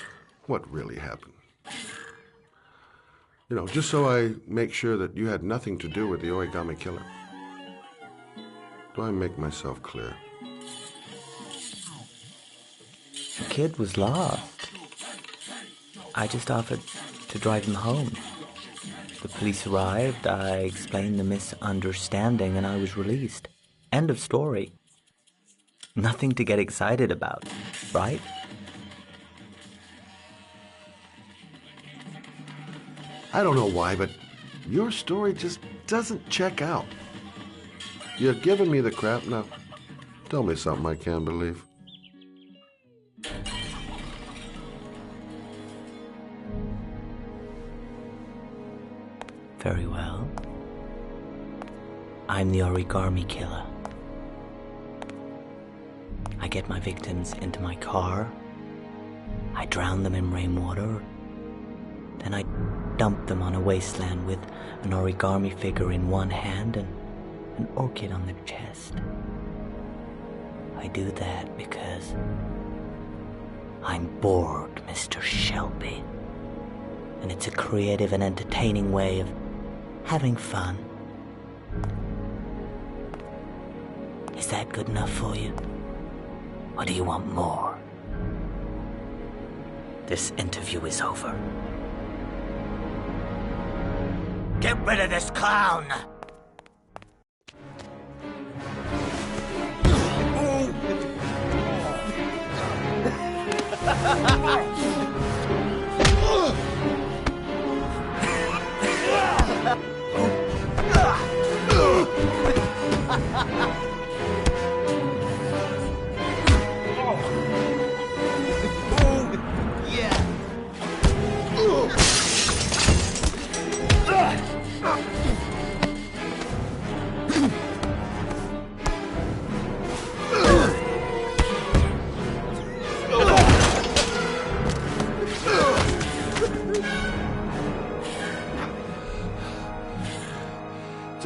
Speaker 9: what really happened. You know, just so I make sure that you had nothing to do with the origami killer. Do I make myself clear?
Speaker 5: The kid was lost. I just offered to drive him home. The police arrived, I explained the misunderstanding, and I was released. End of story. Nothing to get excited about, right?
Speaker 9: I don't know why, but your story just doesn't check out. You're giving me the crap now. Tell me something I can't believe.
Speaker 5: Very well. I'm the origami killer. I get my victims into my car. I drown them in rainwater. Then I dump them on a wasteland with an origami figure in one hand and an orchid on their chest. I do that because I'm bored, Mr. Shelby. And it's a creative and entertaining way of having fun. Is that good enough for you? Or do you want more? This interview is over. Get rid of this clown!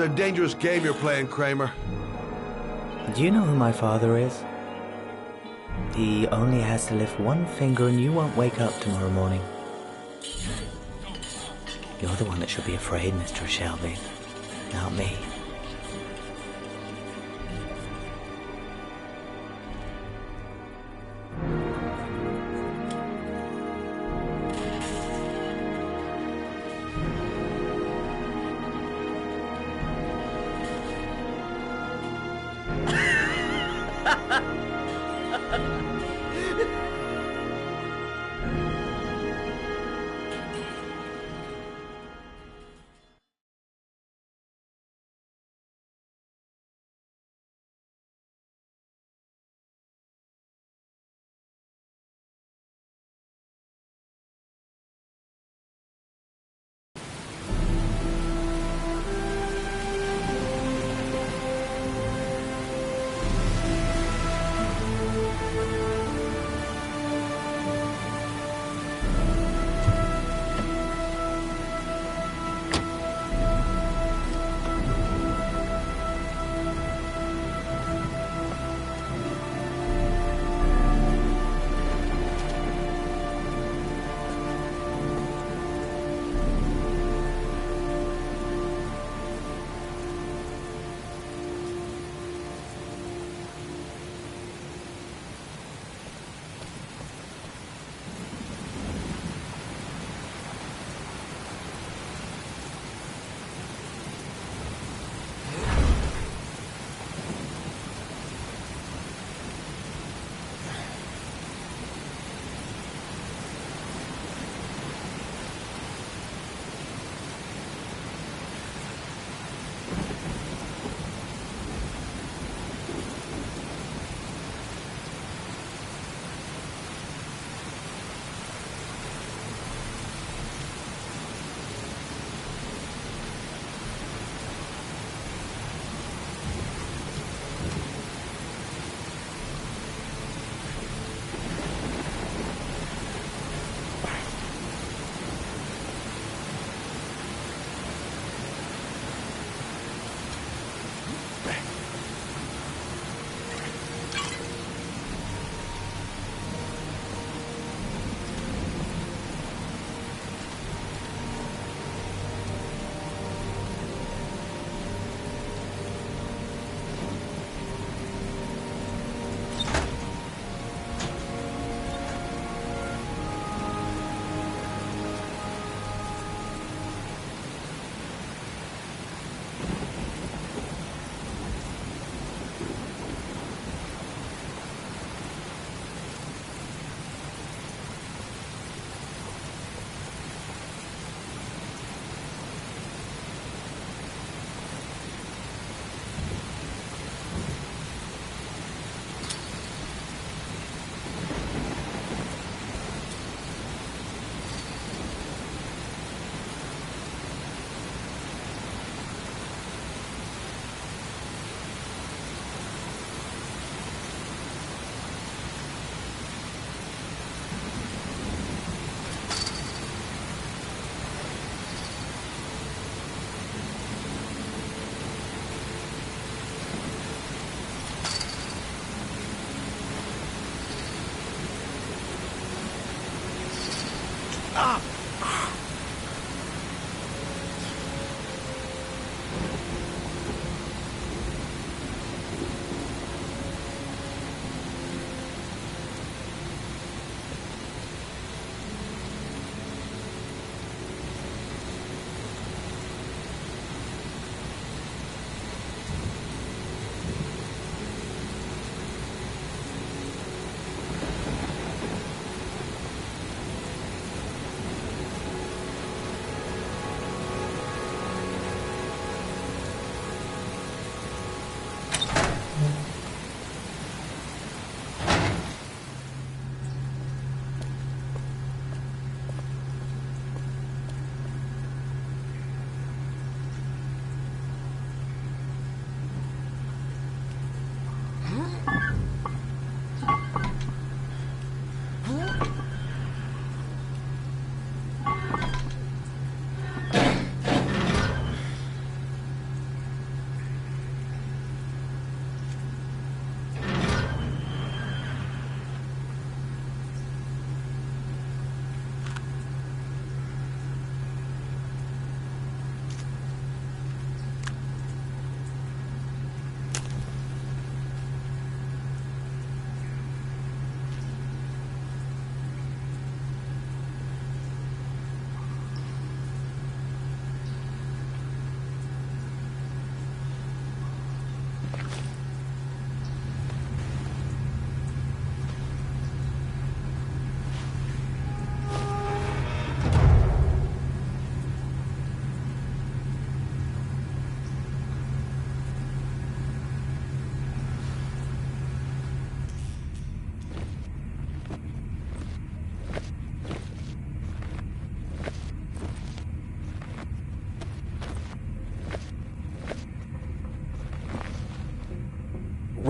Speaker 9: a dangerous game you're playing, Kramer.
Speaker 5: Do you know who my father is? He only has to lift one finger and you won't wake up tomorrow morning. You're the one that should be afraid, Mr. Shelby, not me.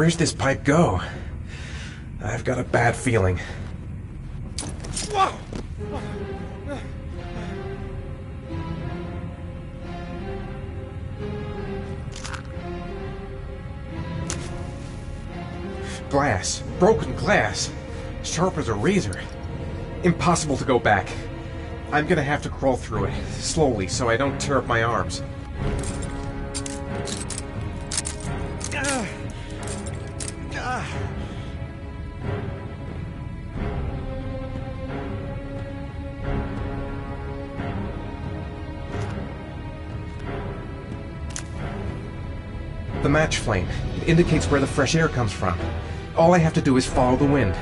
Speaker 1: Where's this pipe go? I've got a bad feeling.
Speaker 15: Whoa!
Speaker 1: Glass. Broken glass. Sharp as a razor. Impossible to go back. I'm gonna have to crawl through it, slowly, so I don't tear up my arms. The match flame. It indicates where the fresh air comes from. All I have to do is follow the wind.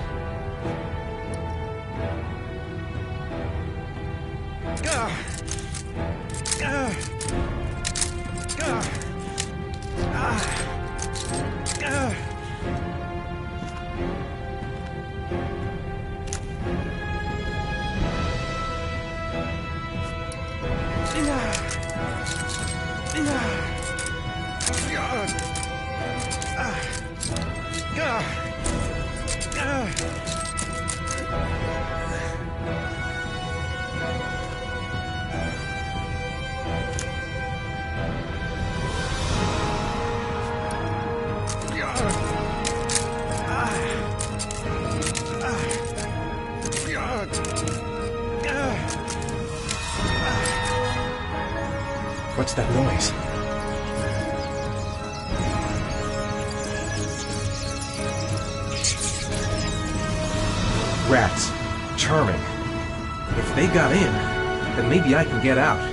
Speaker 1: What's that noise? Rats. Charming. If they got in, then maybe I can get out.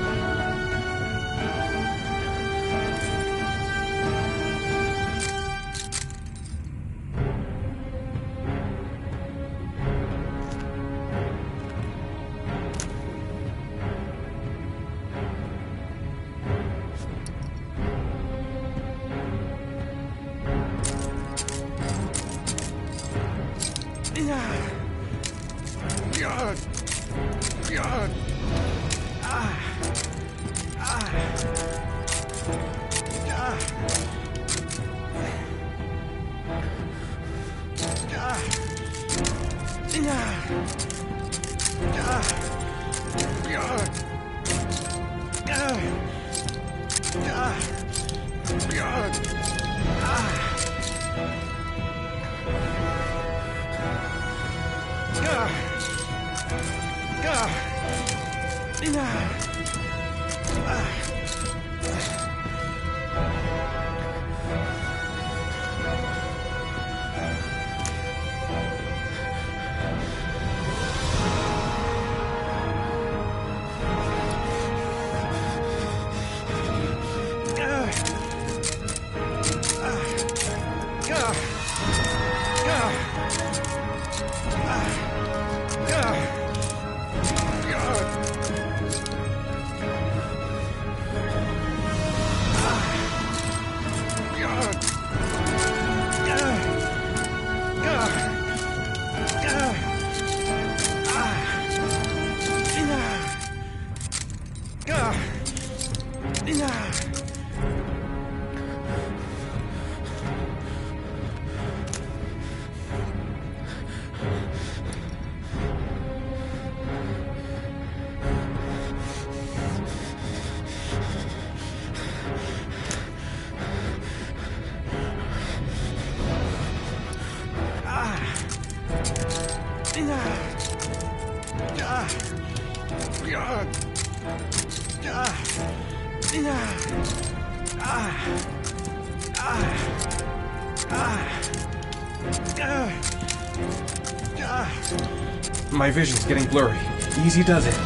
Speaker 1: My vision's getting blurry. Easy does it.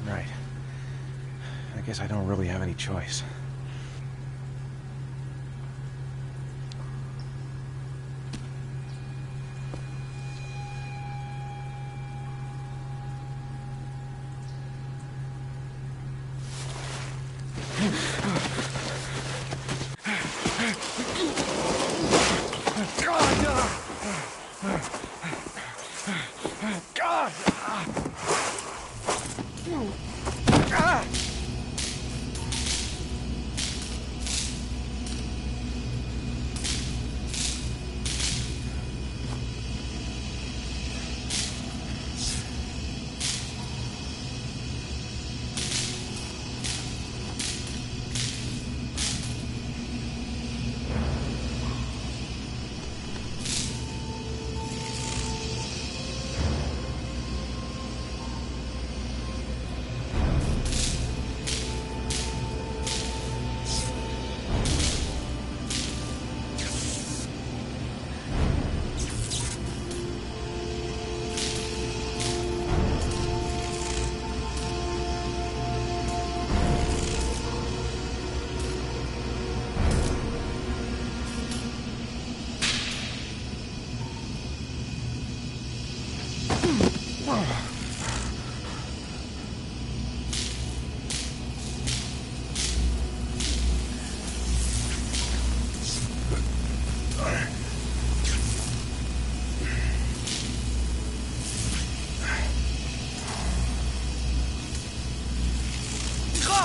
Speaker 1: Right. I guess I don't really have any choice.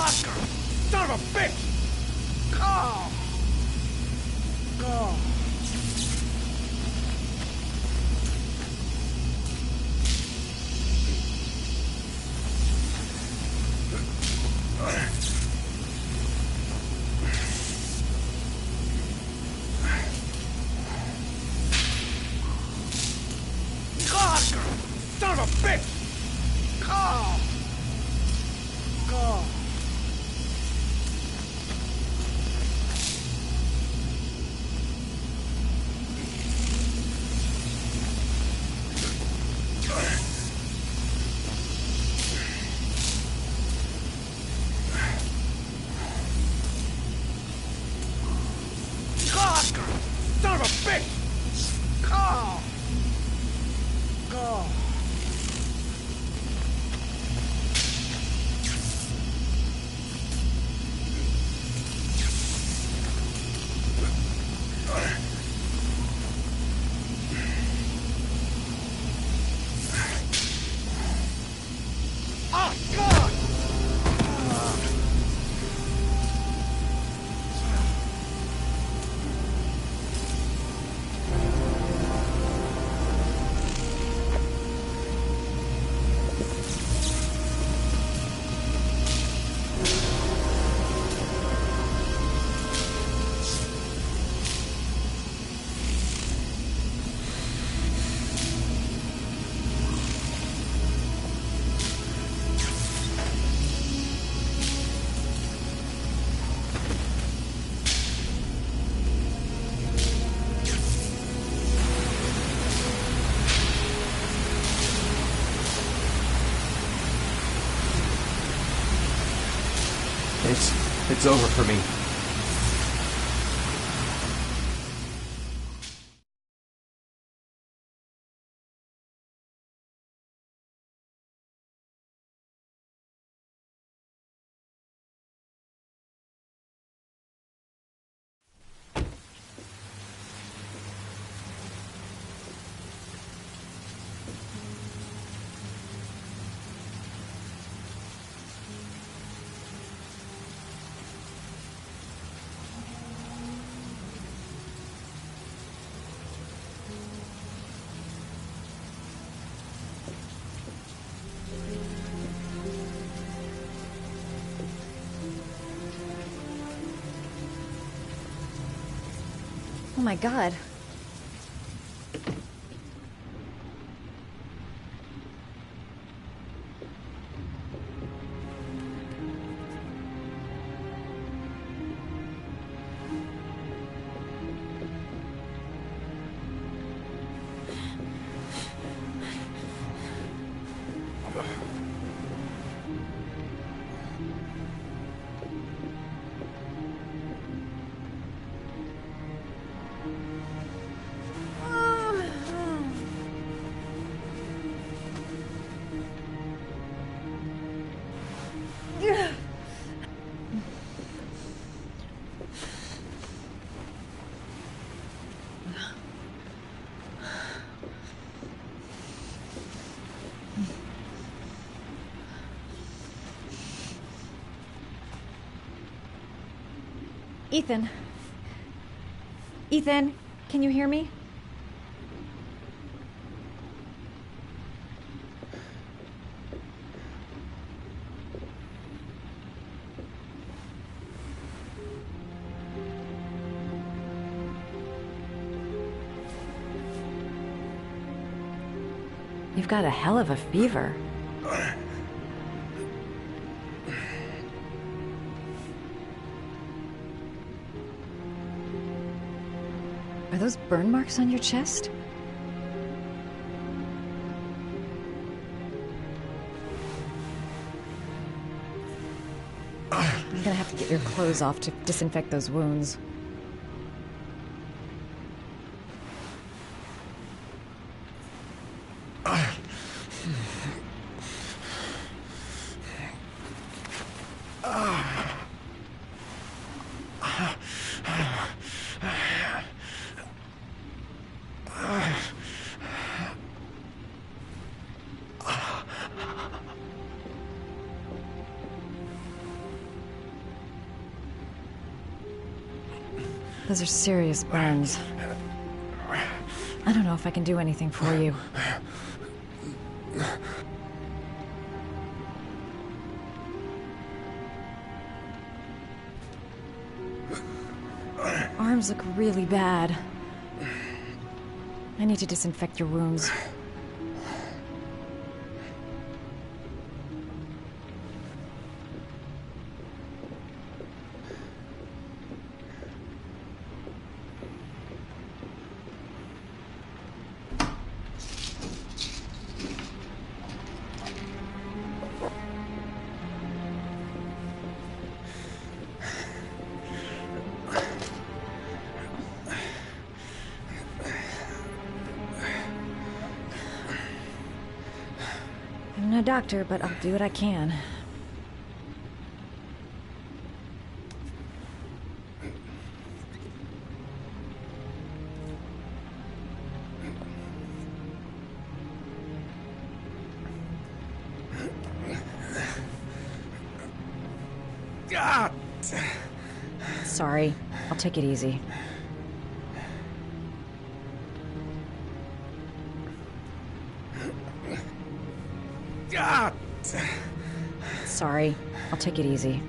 Speaker 15: Son of a bitch! Oh! Oh! Son of a bitch! Oh! Oh! Son of a bitch! Oh! Oh! Oh, God!
Speaker 1: It's over for me.
Speaker 13: Oh my God. Ethan. Ethan, can you hear me? You've got a hell of a fever. Are those burn marks on your chest? I'm gonna have to get your clothes off to disinfect those wounds. Those are serious burns. I don't know if I can do anything for you. Arms look really bad. I need to disinfect your wounds. I'm no doctor, but I'll do what I can. Sorry. I'll take it easy. Sorry. I'll take it easy.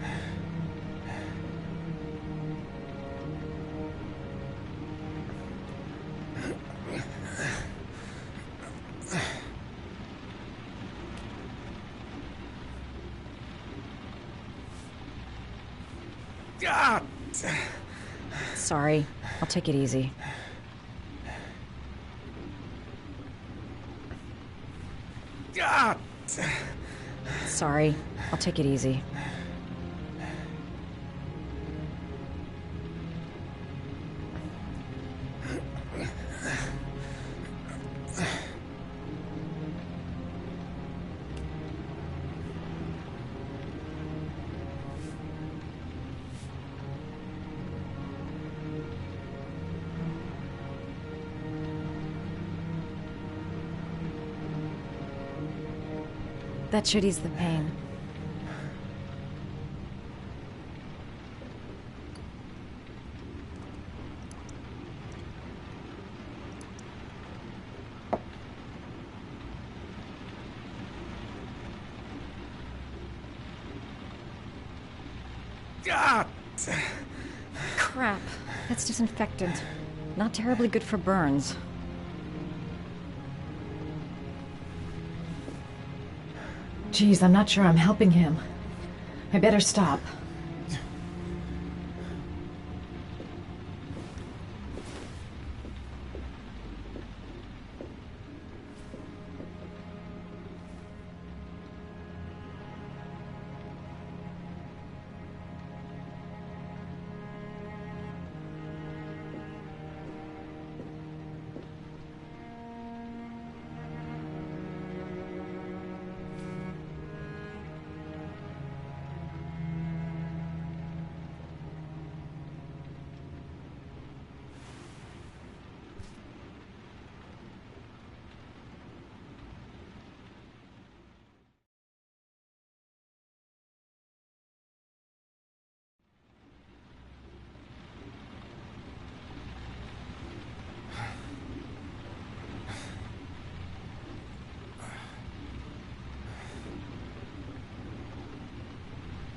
Speaker 13: Sorry. I'll take it easy. Sorry. I'll take it easy. That should ease the pain. Crap. That's disinfectant. Not terribly good for burns. Geez, I'm not sure I'm helping him. I better stop.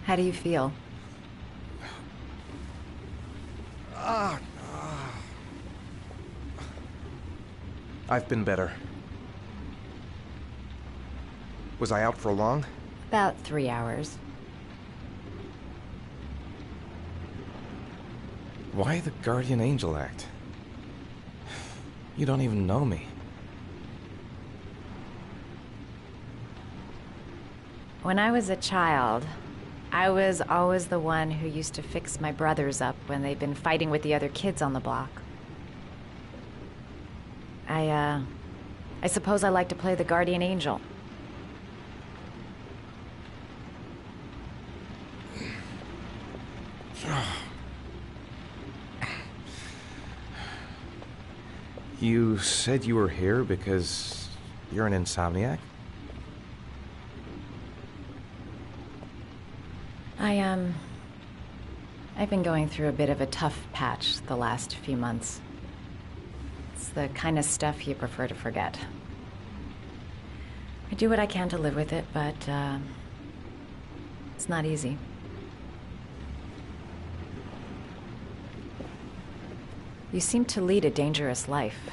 Speaker 13: How do you feel?
Speaker 1: I've been better. Was I out for long?
Speaker 13: About 3 hours.
Speaker 1: Why the guardian angel act? You don't even know me.
Speaker 13: When I was a child, I was always the one who used to fix my brothers up when they'd been fighting with the other kids on the block. I suppose I like to play the guardian angel.
Speaker 1: You said you were here because you're an insomniac?
Speaker 13: I've been going through a bit of a tough patch the last few months. It's the kind of stuff you prefer to forget. I do what I can to live with it, but it's not easy. You seem to lead a dangerous life.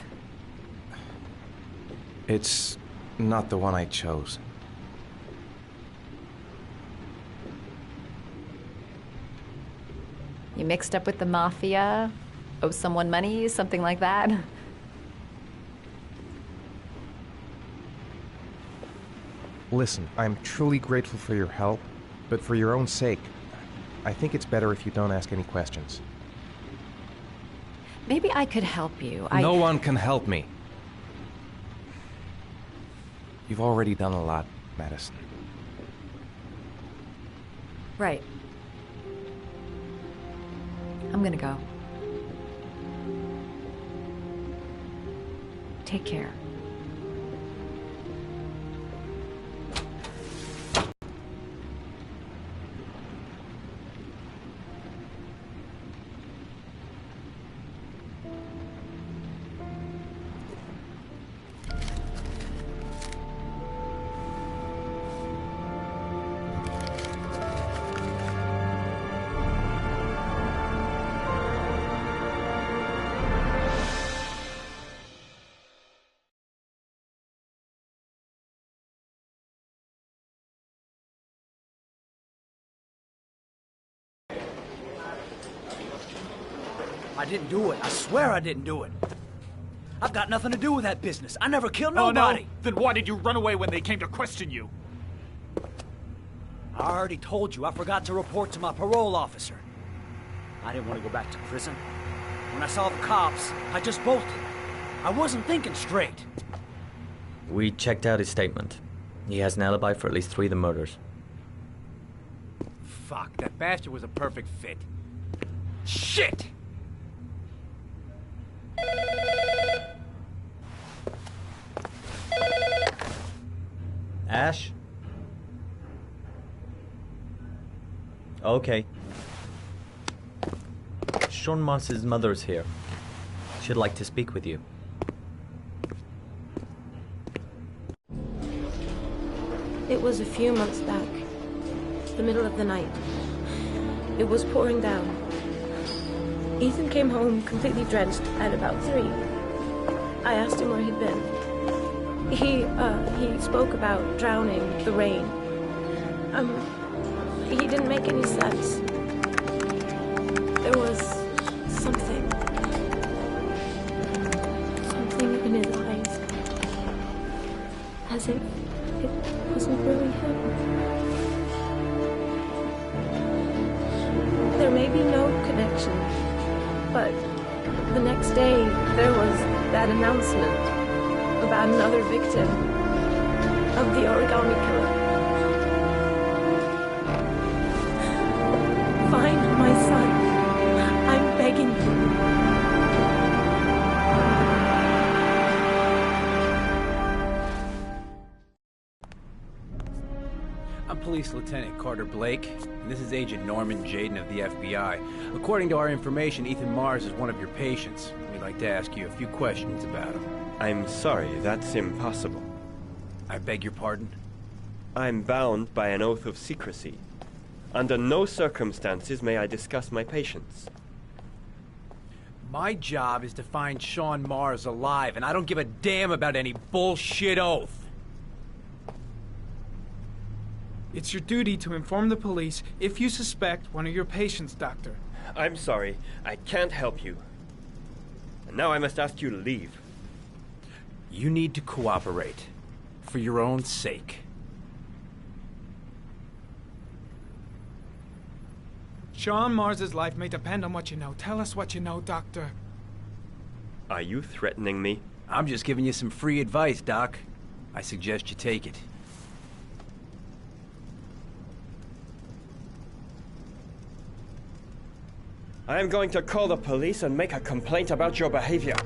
Speaker 14: It's not the one I chose.
Speaker 13: You mixed up with the mafia? Owe someone money? Something like that?
Speaker 14: Listen, I'm truly grateful for your help, but for your own sake, I think it's better if you don't ask any questions.
Speaker 13: Maybe I could help you.
Speaker 14: No one can help me. You've already done a lot, Madison.
Speaker 13: Right. I'm gonna go. Take care.
Speaker 8: I didn't do it. I swear I didn't do it. I've got nothing to do with that business. I never killed nobody.
Speaker 18: Oh, no? Then why did you run away when they came to question you?
Speaker 8: I already told you I forgot to report to my parole officer. I didn't want to go back to prison. When I saw the cops, I just bolted. I wasn't thinking straight.
Speaker 5: We checked out his statement. He has an alibi for at least 3 of the murders.
Speaker 6: Fuck, that bastard was a perfect fit. Shit!
Speaker 5: Ash? Okay. Sean Mars's mother's here. She'd like to speak with you.
Speaker 19: It was a few months back. The middle of the night. It was pouring down. Ethan came home completely drenched at about 3. I asked him where he'd been. He spoke about drowning, the rain. He didn't make any sense. There was something in his eyes. As if it wasn't really him. There may be no connection, but the next day there was that announcement about another victim of the origami killer. Find my son. I'm begging you.
Speaker 6: I'm Police Lieutenant Carter Blake, and this is Agent Norman Jaden of the FBI. According to our information, Ethan Mars is one of your patients. We'd like to ask you a few questions about him.
Speaker 20: I'm sorry, that's impossible.
Speaker 6: I beg your pardon?
Speaker 20: I'm bound by an oath of secrecy. Under no circumstances may I discuss my patients.
Speaker 6: My job is to find Sean Mars alive, and I don't give a damn about any bullshit oath.
Speaker 4: It's your duty to inform the police if you suspect one of your patients, Doctor.
Speaker 20: I'm sorry, I can't help you. And now I must ask you to leave.
Speaker 6: You need to cooperate. For your own sake.
Speaker 4: Sean Mars's life may depend on what you know. Tell us what you know, Doctor.
Speaker 20: Are you threatening me?
Speaker 6: I'm just giving you some free advice, Doc. I suggest you take it.
Speaker 20: I am going to call the police and make a complaint about your behavior.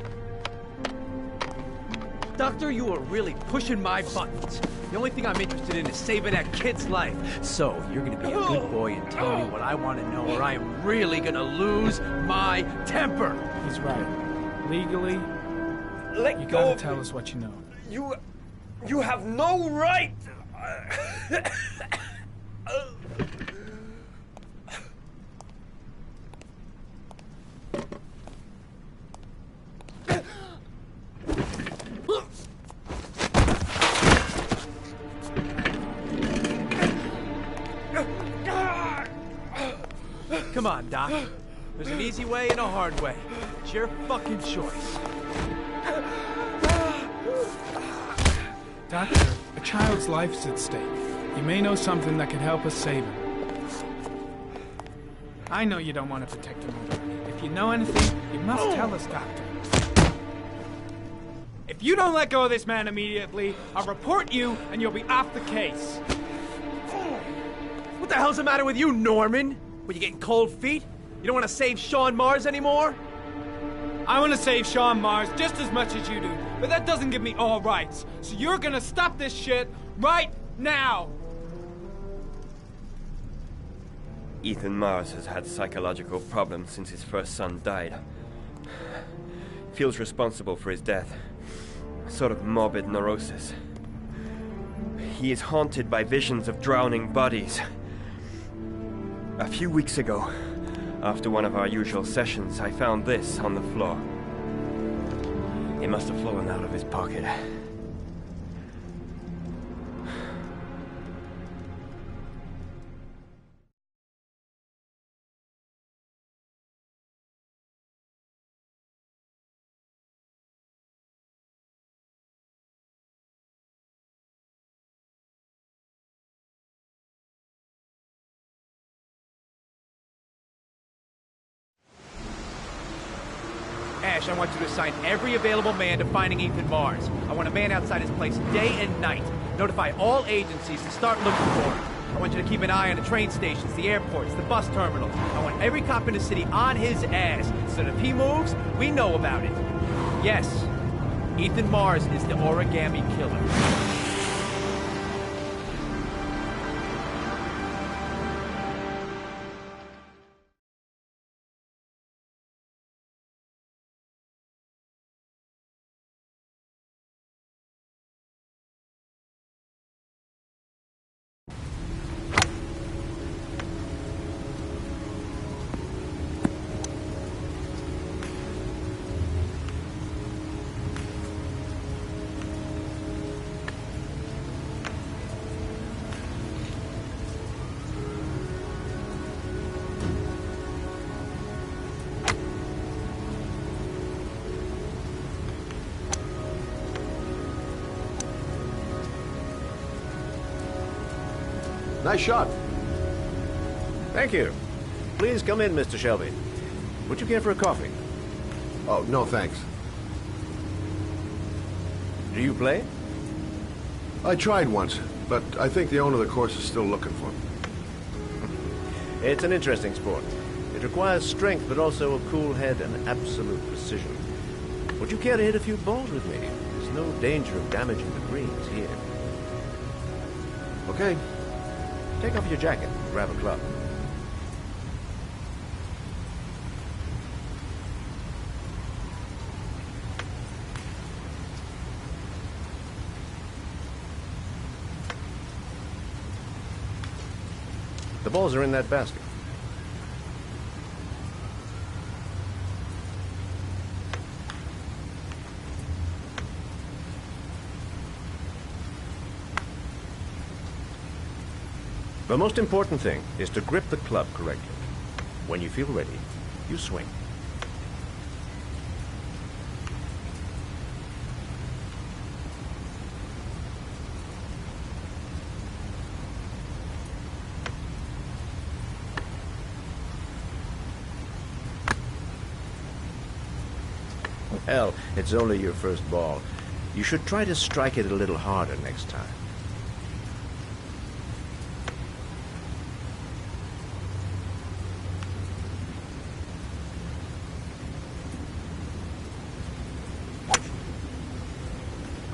Speaker 6: Doctor, you are really pushing my buttons. The only thing I'm interested in is saving that kid's life. So, you're gonna be a good boy and tell me what I want to know, or I am really gonna lose my temper.
Speaker 4: He's right. Legally, you gotta tell us what you know.
Speaker 20: You have no right!
Speaker 6: Come on, Doc. There's an easy way and a hard way. It's your fucking choice.
Speaker 4: Doctor, a child's life's at stake. You may know something that could help us save him. I know you don't want to protect him. If you know anything, you must tell us, Doctor. If you don't let go of this man immediately, I'll report you and you'll be off the case.
Speaker 6: What the hell's the matter with you, Norman? Were you getting cold feet? You don't want to save Sean Mars anymore?
Speaker 4: I want to save Sean Mars just as much as you do, but that doesn't give me all rights. So you're gonna stop this shit right now!
Speaker 20: Ethan Mars has had psychological problems since his first son died. Feels responsible for his death. A sort of morbid neurosis. He is haunted by visions of drowning bodies. A few weeks ago, after one of our usual sessions, I found this on the floor. It must have fallen out of his pocket.
Speaker 6: Ash, I want you to assign every available man to finding Ethan Mars. I want a man outside his place day and night. Notify all agencies to start looking for him. I want you to keep an eye on the train stations, the airports, the bus terminals. I want every cop in the city on his ass, so that if he moves, we know about it. Yes, Ethan Mars is the origami killer.
Speaker 9: Nice shot.
Speaker 21: Thank you. Please come in, Mr. Shelby. Would you care for a coffee?
Speaker 9: Oh, no thanks.
Speaker 21: Do you play?
Speaker 9: I tried once, but I think the owner of the course is still looking for me.
Speaker 21: It's an interesting sport. It requires strength, but also a cool head and absolute precision. Would you care to hit a few balls with me? There's no danger of damaging the greens here.
Speaker 9: Okay.
Speaker 21: Take off your jacket and grab a club. The balls are in that basket. The most important thing is to grip the club correctly. When you feel ready, you swing. Hell, it's only your first ball. You should try to strike it a little harder next time.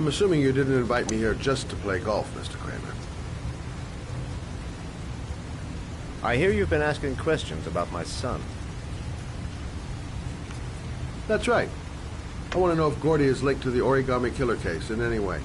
Speaker 9: I'm assuming you didn't invite me here just to play golf, Mr. Kramer.
Speaker 21: I hear you've been asking questions about my son.
Speaker 9: That's right. I want to know if Gordy is linked to the Origami Killer case in any way.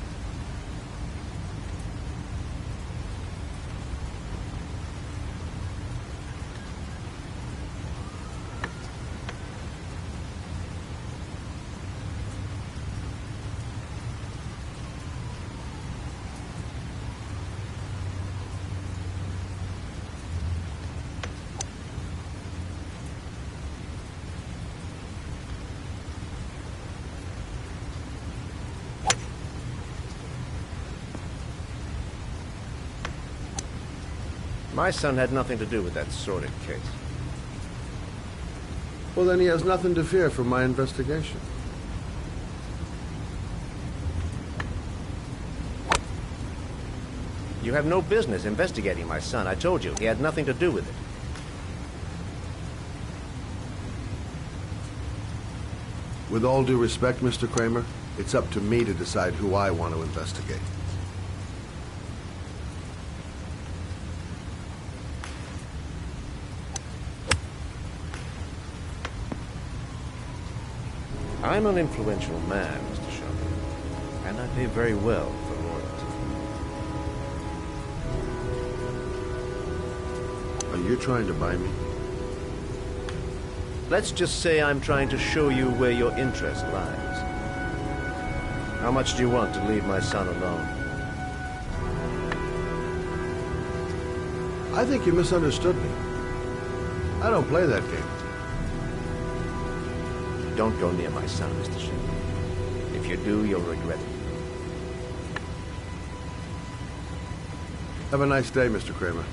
Speaker 21: My son had nothing to do with that sordid case.
Speaker 9: Well, then he has nothing to fear from my investigation.
Speaker 21: You have no business investigating my son. I told you, he had nothing to do with it.
Speaker 9: With all due respect, Mr. Kramer, it's up to me to decide who I want to investigate.
Speaker 21: I'm an influential man, Mr. Shelby, and I pay very well for loyalty.
Speaker 9: Are you trying to buy me?
Speaker 21: Let's just say I'm trying to show you where your interest lies. How much do you want to leave my son alone?
Speaker 9: I think you misunderstood me. I don't play that game.
Speaker 21: Don't go near my son, Mr. Shelby. If you do, you'll regret it.
Speaker 9: Have a nice day, Mr. Kramer.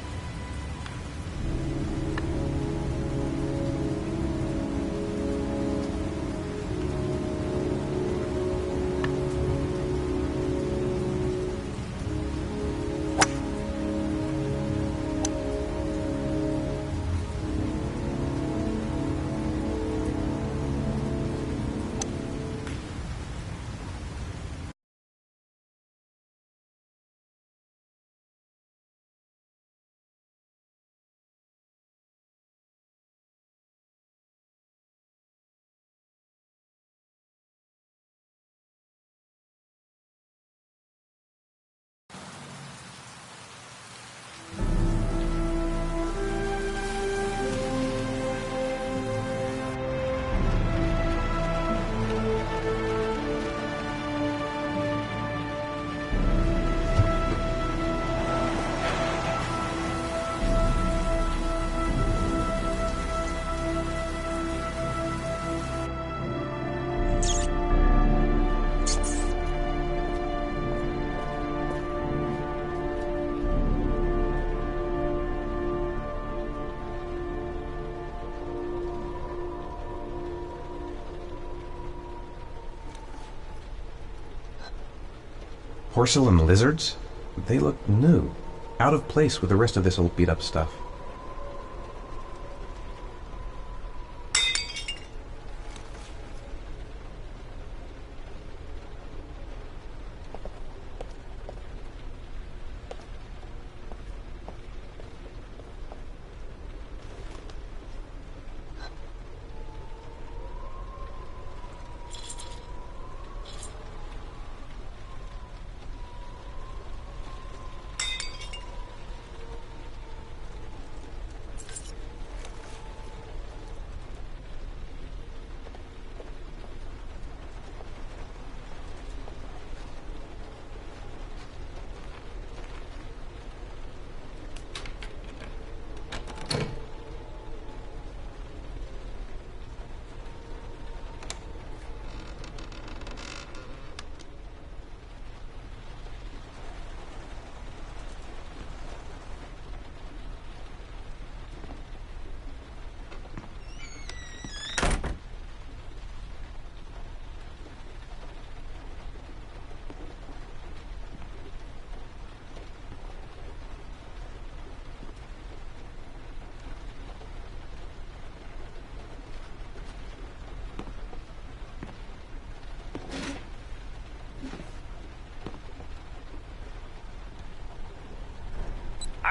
Speaker 14: Porcelain lizards? They look new. Out of place with the rest of this old beat-up stuff.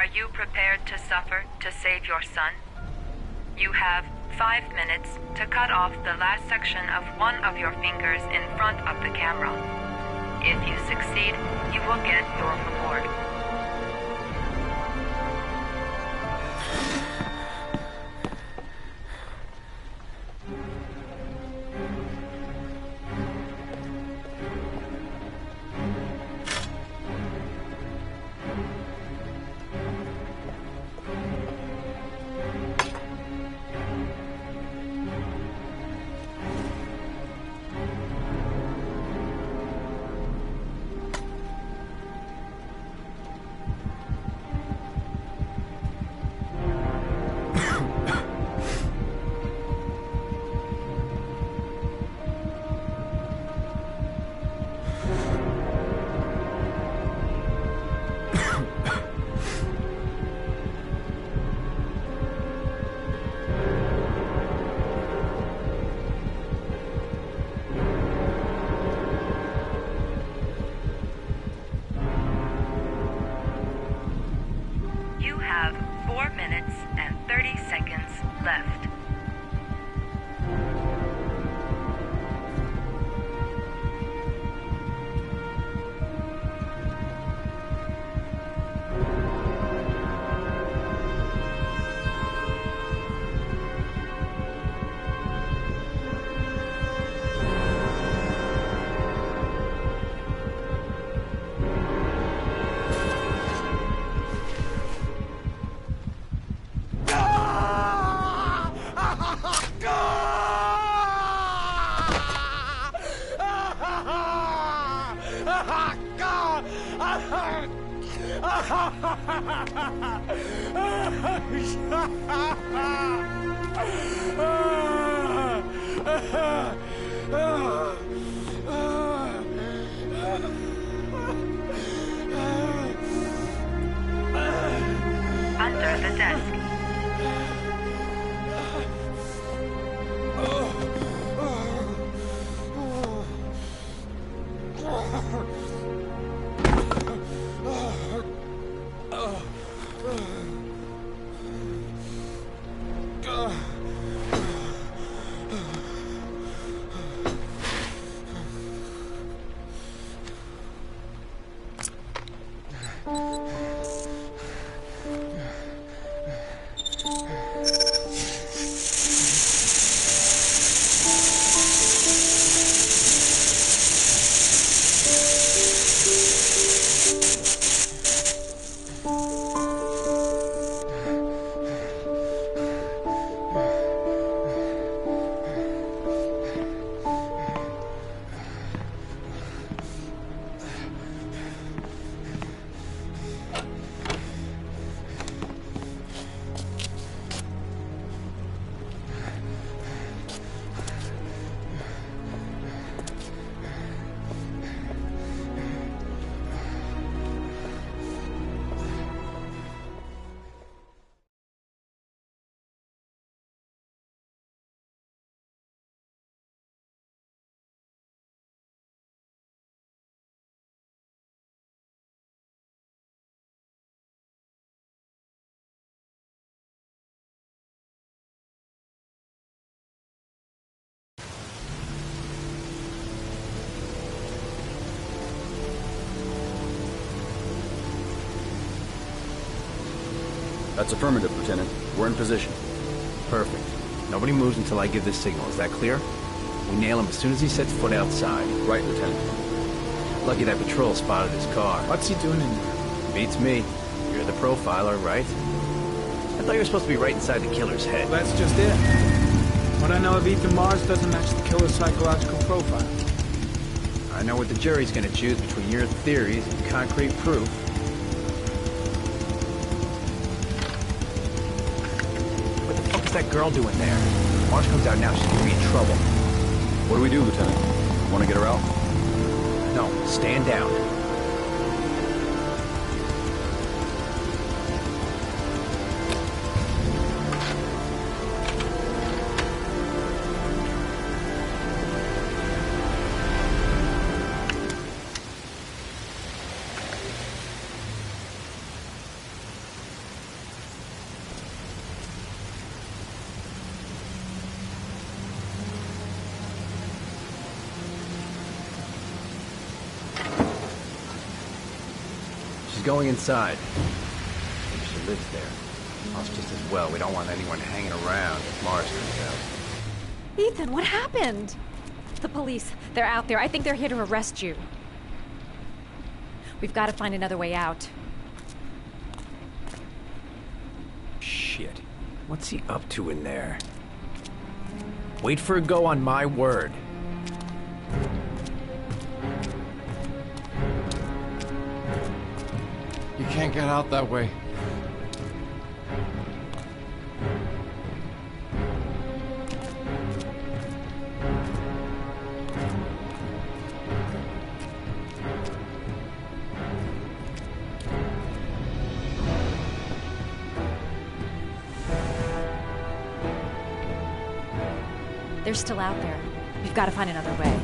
Speaker 11: Are you prepared to suffer to save your son? You have 5 minutes to cut off the last section of one of your fingers in front of the camera. If you succeed, you will get your reward. You have 4 minutes and 30 seconds left. Under the desk.
Speaker 3: That's affirmative, Lieutenant. We're in position.
Speaker 6: Perfect. Nobody moves until I give the signal. Is that clear? We nail him as soon as he sets foot outside.
Speaker 3: Right, Lieutenant.
Speaker 6: Lucky that patrol spotted his car.
Speaker 4: What's he doing in there?
Speaker 6: Beats me. You're the profiler, right? I thought you were supposed to be right inside the killer's head.
Speaker 4: Well, that's just it. What I know of Ethan Mars doesn't match the killer's psychological profile.
Speaker 6: I know what the jury's gonna choose between your theories and concrete proof. What the fuck is that girl doing there? If Mars comes out now, she's gonna be in trouble.
Speaker 3: What do we do, Lieutenant? Want to get her out?
Speaker 6: No, stand down. She's going inside. Maybe she lives there. Well, it's just as well. We don't want anyone hanging around if Mars comes out.
Speaker 13: Ethan, what happened? The police. They're out there. I think they're here to arrest you. We've got to find another way out.
Speaker 6: Shit. What's he up to in there? Wait for a go on my word.
Speaker 15: You can't get out that way.
Speaker 13: They're still out there. We've got to find another way.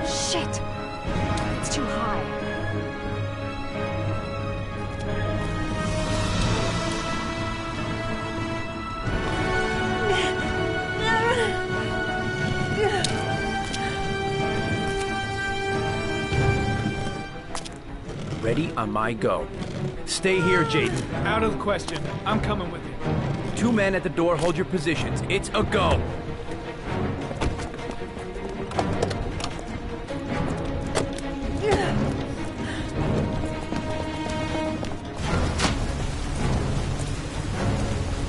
Speaker 13: Shit! It's too high.
Speaker 6: Ready on my go. Stay here, Jaden.
Speaker 4: Out of the question. I'm coming with you.
Speaker 6: 2 men at the door, hold your positions. It's a go.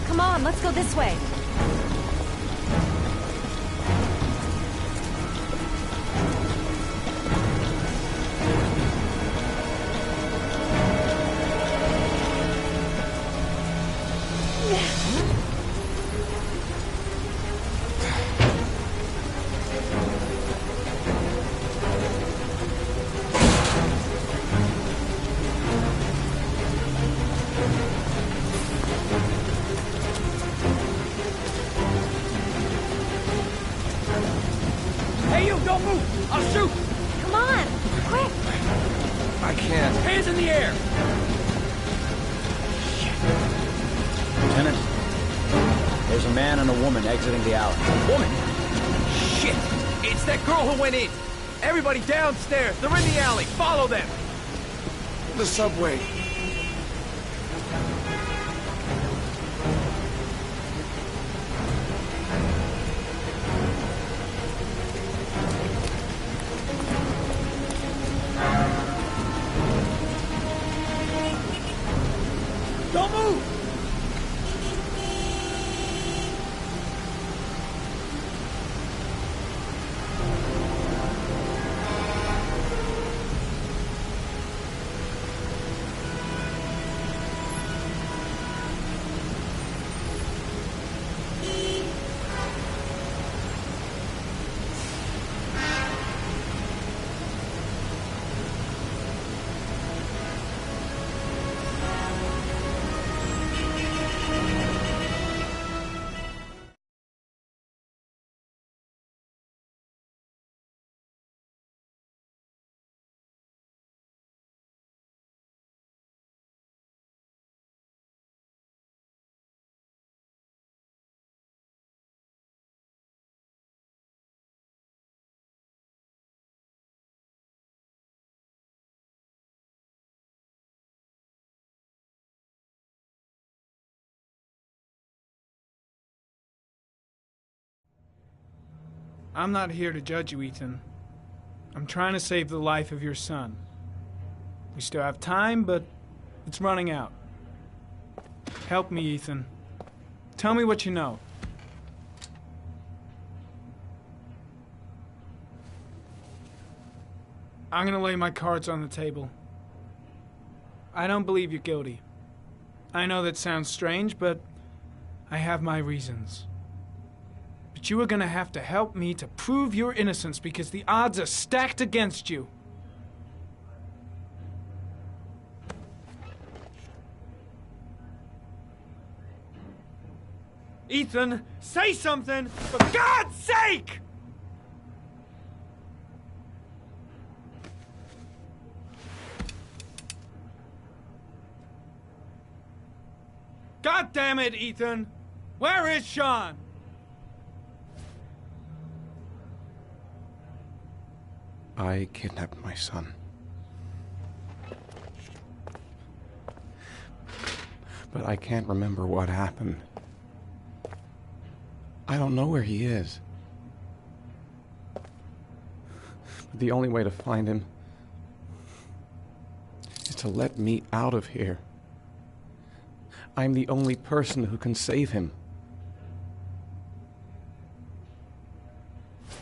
Speaker 13: Come on, let's go this way.
Speaker 8: Hey, you, don't move! I'll shoot!
Speaker 13: Come on, quick!
Speaker 14: I can't.
Speaker 8: Hands in the air!
Speaker 10: Lieutenant, there's a man and a woman exiting the alley.
Speaker 6: Woman? Shit! It's that girl who went in! Everybody downstairs! They're in the alley! Follow them!
Speaker 15: The subway.
Speaker 8: Don't move!
Speaker 4: I'm not here to judge you, Ethan. I'm trying to save the life of your son. We still have time, but it's running out. Help me, Ethan. Tell me what you know. I'm gonna lay my cards on the table. I don't believe you're guilty. I know that sounds strange, but I have my reasons. But you are gonna have to help me to prove your innocence because the odds are stacked against you. Ethan, say something, for God's sake! God damn it, Ethan! Where is Sean?
Speaker 14: I kidnapped my son. But I can't remember what happened. I don't know where he is. The only way to find him is to let me out of here. I'm the only person who can save him.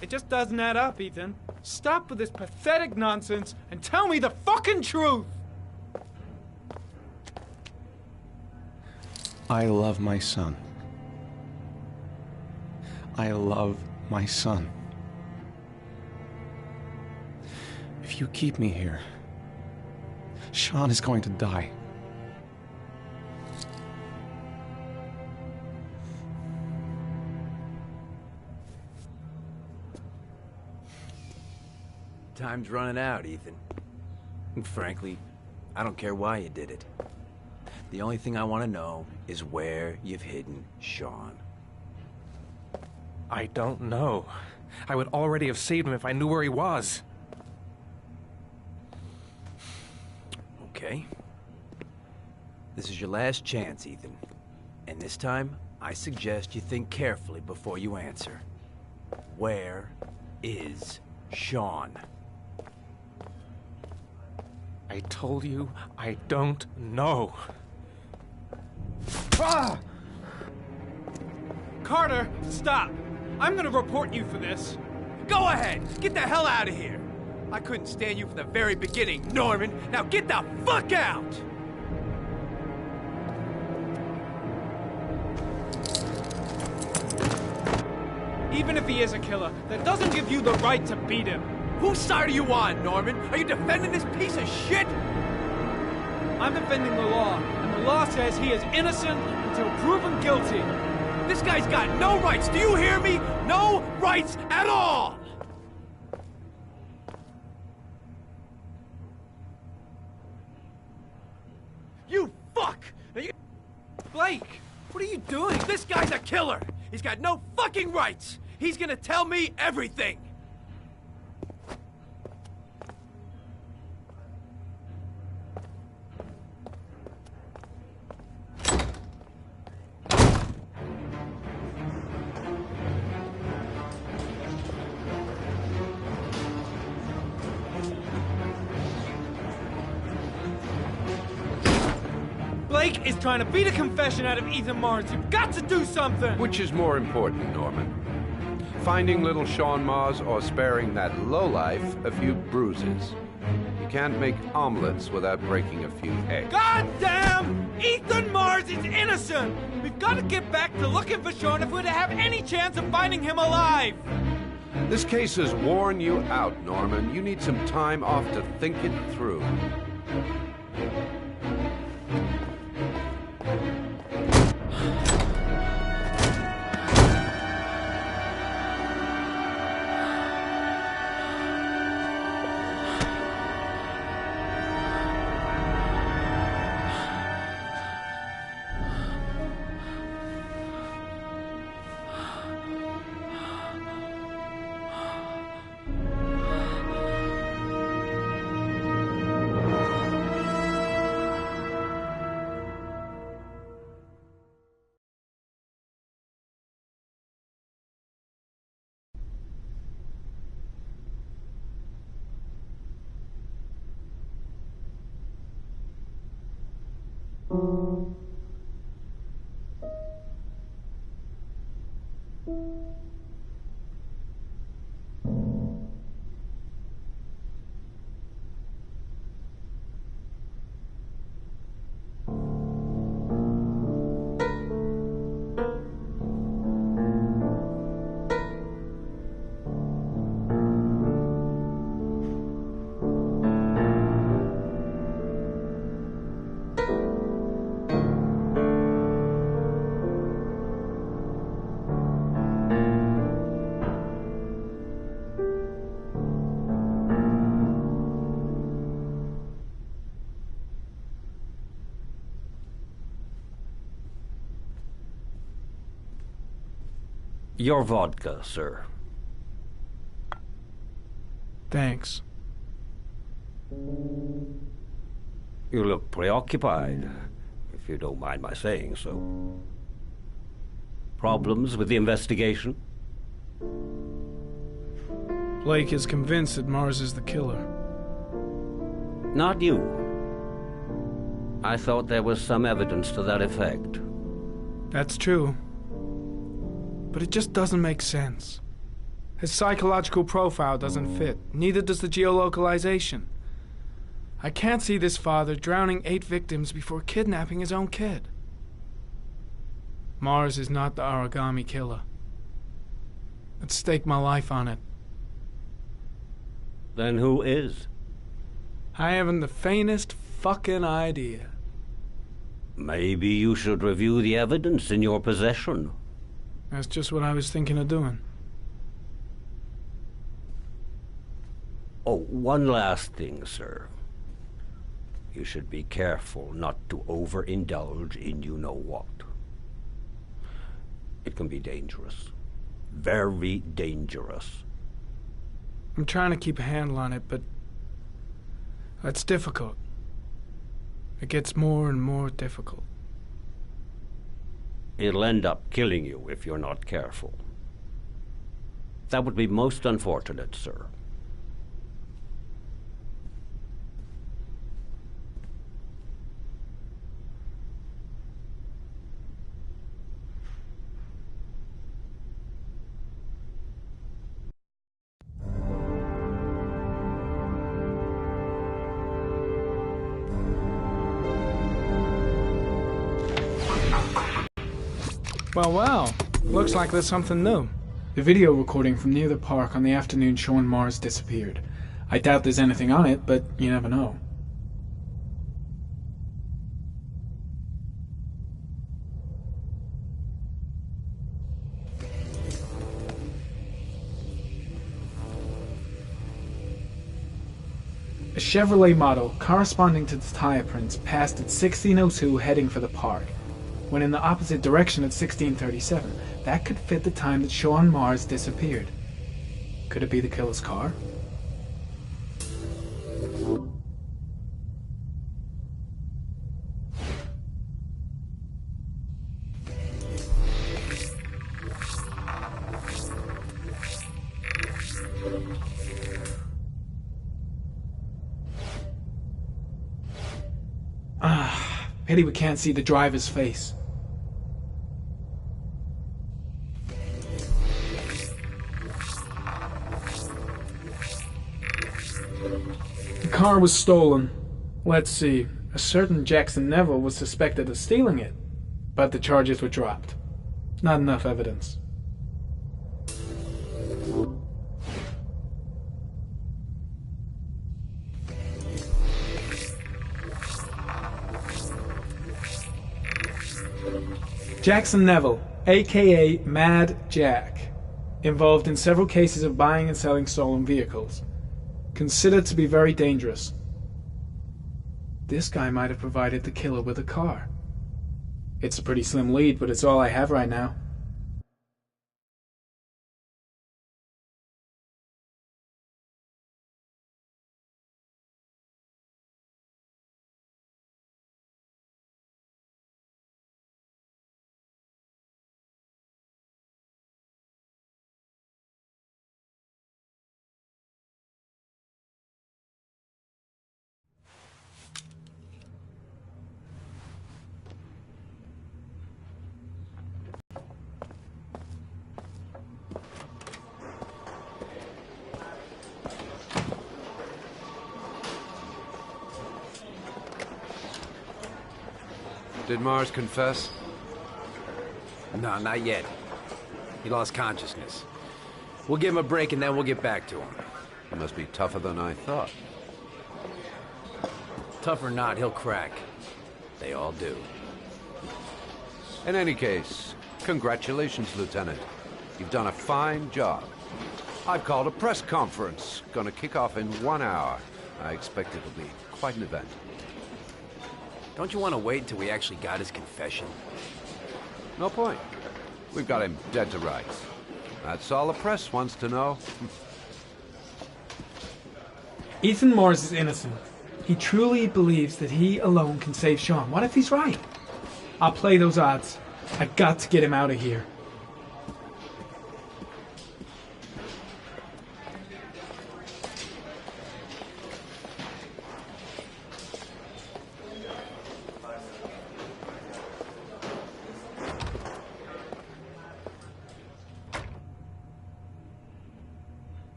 Speaker 4: It just doesn't add up, Ethan. Stop with this pathetic nonsense and tell me the fucking truth!
Speaker 14: I love my son. I love my son. If you keep me here, Sean is going to die.
Speaker 6: Time's running out, Ethan. And frankly, I don't care why you did it. The only thing I want to know is where you've hidden Sean.
Speaker 14: I don't know. I would already have saved him if I knew where he was.
Speaker 6: Okay. This is your last chance, Ethan. And this time, I suggest you think carefully before you answer. Where is Sean?
Speaker 14: I told you I don't know.
Speaker 4: Ah! Carter, stop! I'm gonna report you for this.
Speaker 6: Go ahead! Get the hell out of here! I couldn't stand you from the very beginning, Norman! Now get the fuck out!
Speaker 4: Even if he is a killer, that doesn't give you the right to beat him.
Speaker 6: Whose side are you on, Norman? Are you defending this piece of shit?
Speaker 4: I'm defending the law, and the law says he is innocent until proven guilty.
Speaker 6: This guy's got no rights, do you hear me? No rights at all! You fuck!
Speaker 4: Blake, what are you doing?
Speaker 6: This guy's a killer! He's got no fucking rights! He's gonna tell me everything!
Speaker 4: Blake is trying to beat a confession out of Ethan Mars. You've got to do something!
Speaker 7: Which is more important, Norman? Finding little Sean Mars or sparing that lowlife a few bruises? You can't make omelets without breaking a few eggs.
Speaker 4: God damn! Ethan Mars is innocent! We've got to get back to looking for Sean if we're to have any chance of finding him alive!
Speaker 7: This case has worn you out, Norman. You need some time off to think it through.
Speaker 2: Your vodka, sir.
Speaker 4: Thanks.
Speaker 2: You look preoccupied, if you don't mind my saying so. Problems with the investigation?
Speaker 4: Blake is convinced that Mars is the killer.
Speaker 2: Not you. I thought there was some evidence to that effect.
Speaker 4: That's true. But it just doesn't make sense. His psychological profile doesn't fit. Neither does the geolocalization. I can't see this father drowning 8 victims before kidnapping his own kid. Mars is not the origami killer. I'd stake my life on it.
Speaker 2: Then who is?
Speaker 4: I haven't the faintest fucking idea.
Speaker 2: Maybe you should review the evidence in your possession.
Speaker 4: That's just what I was thinking of doing.
Speaker 2: Oh, one last thing, sir. You should be careful not to overindulge in you-know-what. It can be dangerous. Very dangerous.
Speaker 4: I'm trying to keep a handle on it, but that's difficult. It gets more and more difficult.
Speaker 2: It'll end up killing you if you're not careful. That would be most unfortunate, sir.
Speaker 4: Well, looks like there's something new. The video recording from near the park on the afternoon Sean Mars disappeared. I doubt there's anything on it, but you never know. A Chevrolet model corresponding to the tire prints passed at 16:02 heading for the park. When in the opposite direction at 16:37. That could fit the time that Sean Mars disappeared. Could it be the killer's car? Pity we can't see the driver's face. The car was stolen. Let's see. A certain Jackson Neville was suspected of stealing it, but the charges were dropped. Not enough evidence. Jackson Neville, aka Mad Jack, involved in several cases of buying and selling stolen vehicles. Considered to be very dangerous. This guy might have provided the killer with a car. It's a pretty slim lead, but it's all I have right now.
Speaker 7: Did Mars confess?
Speaker 6: No, not yet. He lost consciousness. We'll give him a break and then we'll get back to him.
Speaker 7: He must be tougher than I thought.
Speaker 6: Tough or not, he'll crack. They all do.
Speaker 7: In any case, congratulations, Lieutenant. You've done a fine job. I've called a press conference. Gonna kick off in 1 hour. I expect it'll be quite an event.
Speaker 6: Don't you want to wait till we actually got his confession?
Speaker 7: No point. We've got him dead to rights. That's all the press wants to know.
Speaker 4: Ethan Mars is innocent. He truly believes that he alone can save Sean. What if he's right? I'll play those odds. I got to get him out of here.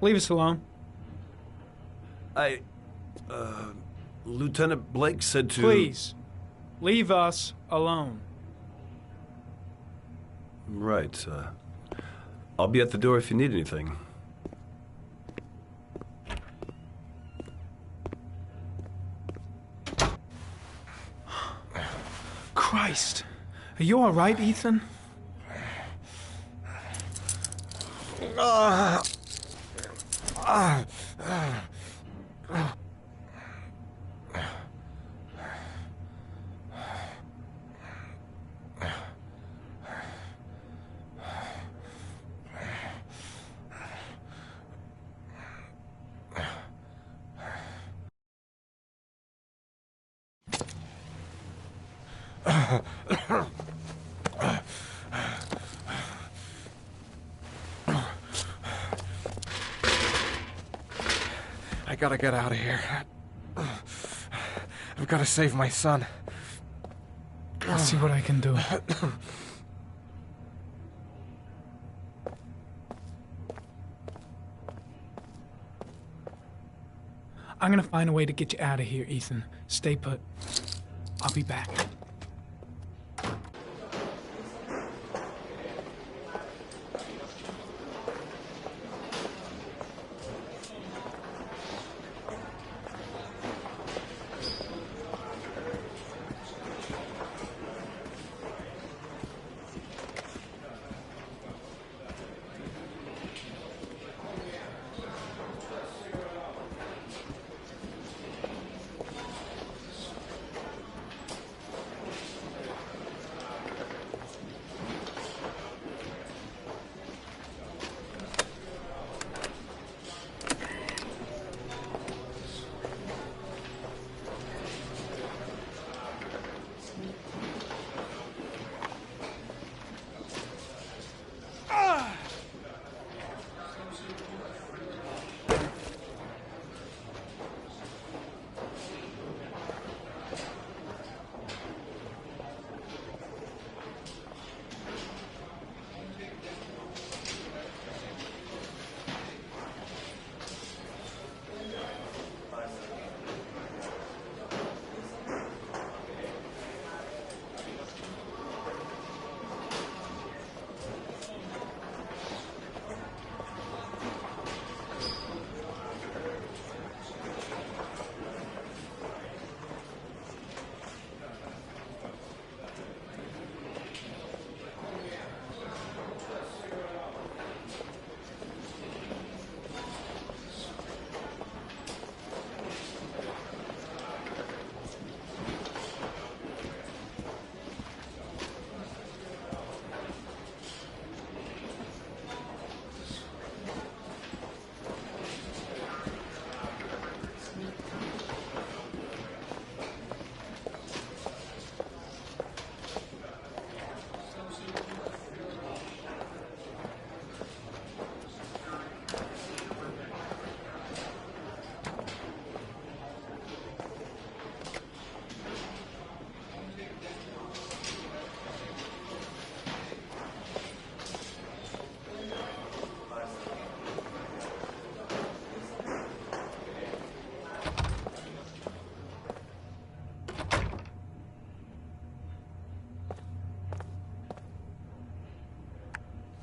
Speaker 4: Leave us alone.
Speaker 12: Lieutenant Blake said to...
Speaker 4: Please, leave us alone.
Speaker 12: Right, I'll be at the door if you need anything.
Speaker 4: Christ. Are you all right, Ethan?
Speaker 1: I gotta get out of here. I've gotta save my son.
Speaker 4: I'll see what I can do. I'm gonna find a way to get you out of here, Ethan. Stay put. I'll be back.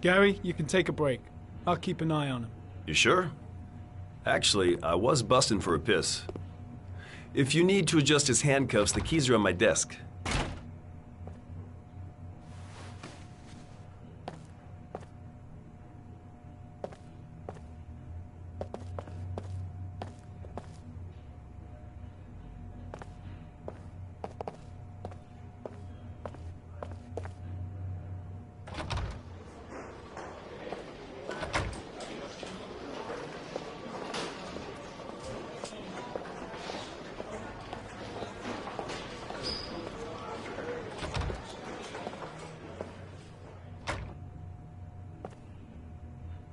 Speaker 4: Gary, you can take a break. I'll keep an eye on him.
Speaker 12: You sure? Actually, I was busting for a piss. If you need to adjust his handcuffs, the keys are on my desk.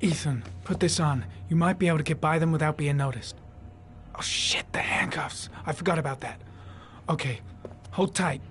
Speaker 4: Ethan, put this on. You might be able to get by them without being noticed. Oh shit, the handcuffs. I forgot about that. Okay, hold tight.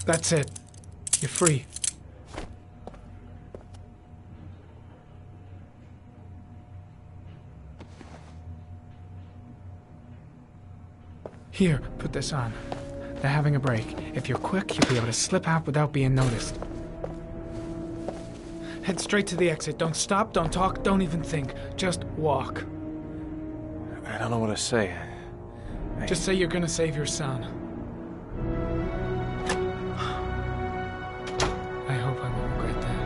Speaker 4: That's it. You're free. Here, put this on. They're having a break. If you're quick, you'll be able to slip out without being noticed. Head straight to the exit. Don't stop, don't talk, don't even think. Just walk.
Speaker 15: I don't know what to say.
Speaker 4: Just say you're gonna save your son. I hope I won't regret that.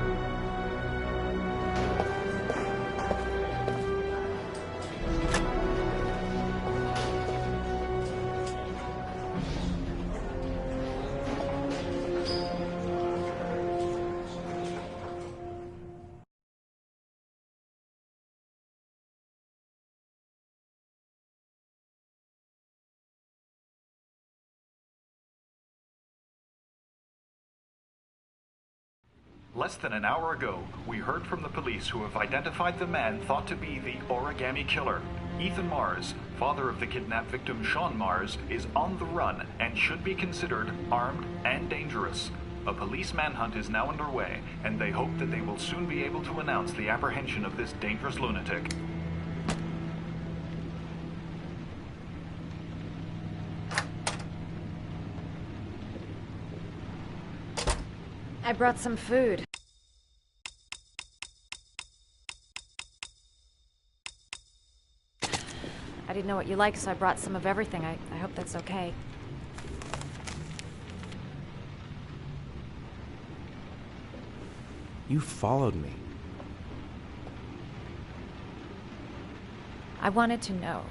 Speaker 16: Less than an hour ago, we heard from the police who have identified the man thought to be the origami killer. Ethan Mars, father of the kidnapped victim Sean Mars, is on the run and should be considered armed and dangerous. A police manhunt is now underway, and they hope that they will soon be able to announce the apprehension of this dangerous lunatic.
Speaker 13: I brought some food. I didn't know what you like, so I brought some of everything. I hope that's okay.
Speaker 14: You followed me.
Speaker 13: I wanted to know.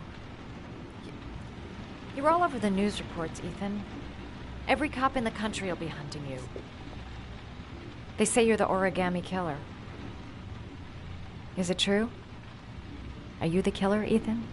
Speaker 13: You're all over the news reports, Ethan. Every cop in the country will be hunting you. They say you're the origami killer. Is it true? Are you the killer, Ethan?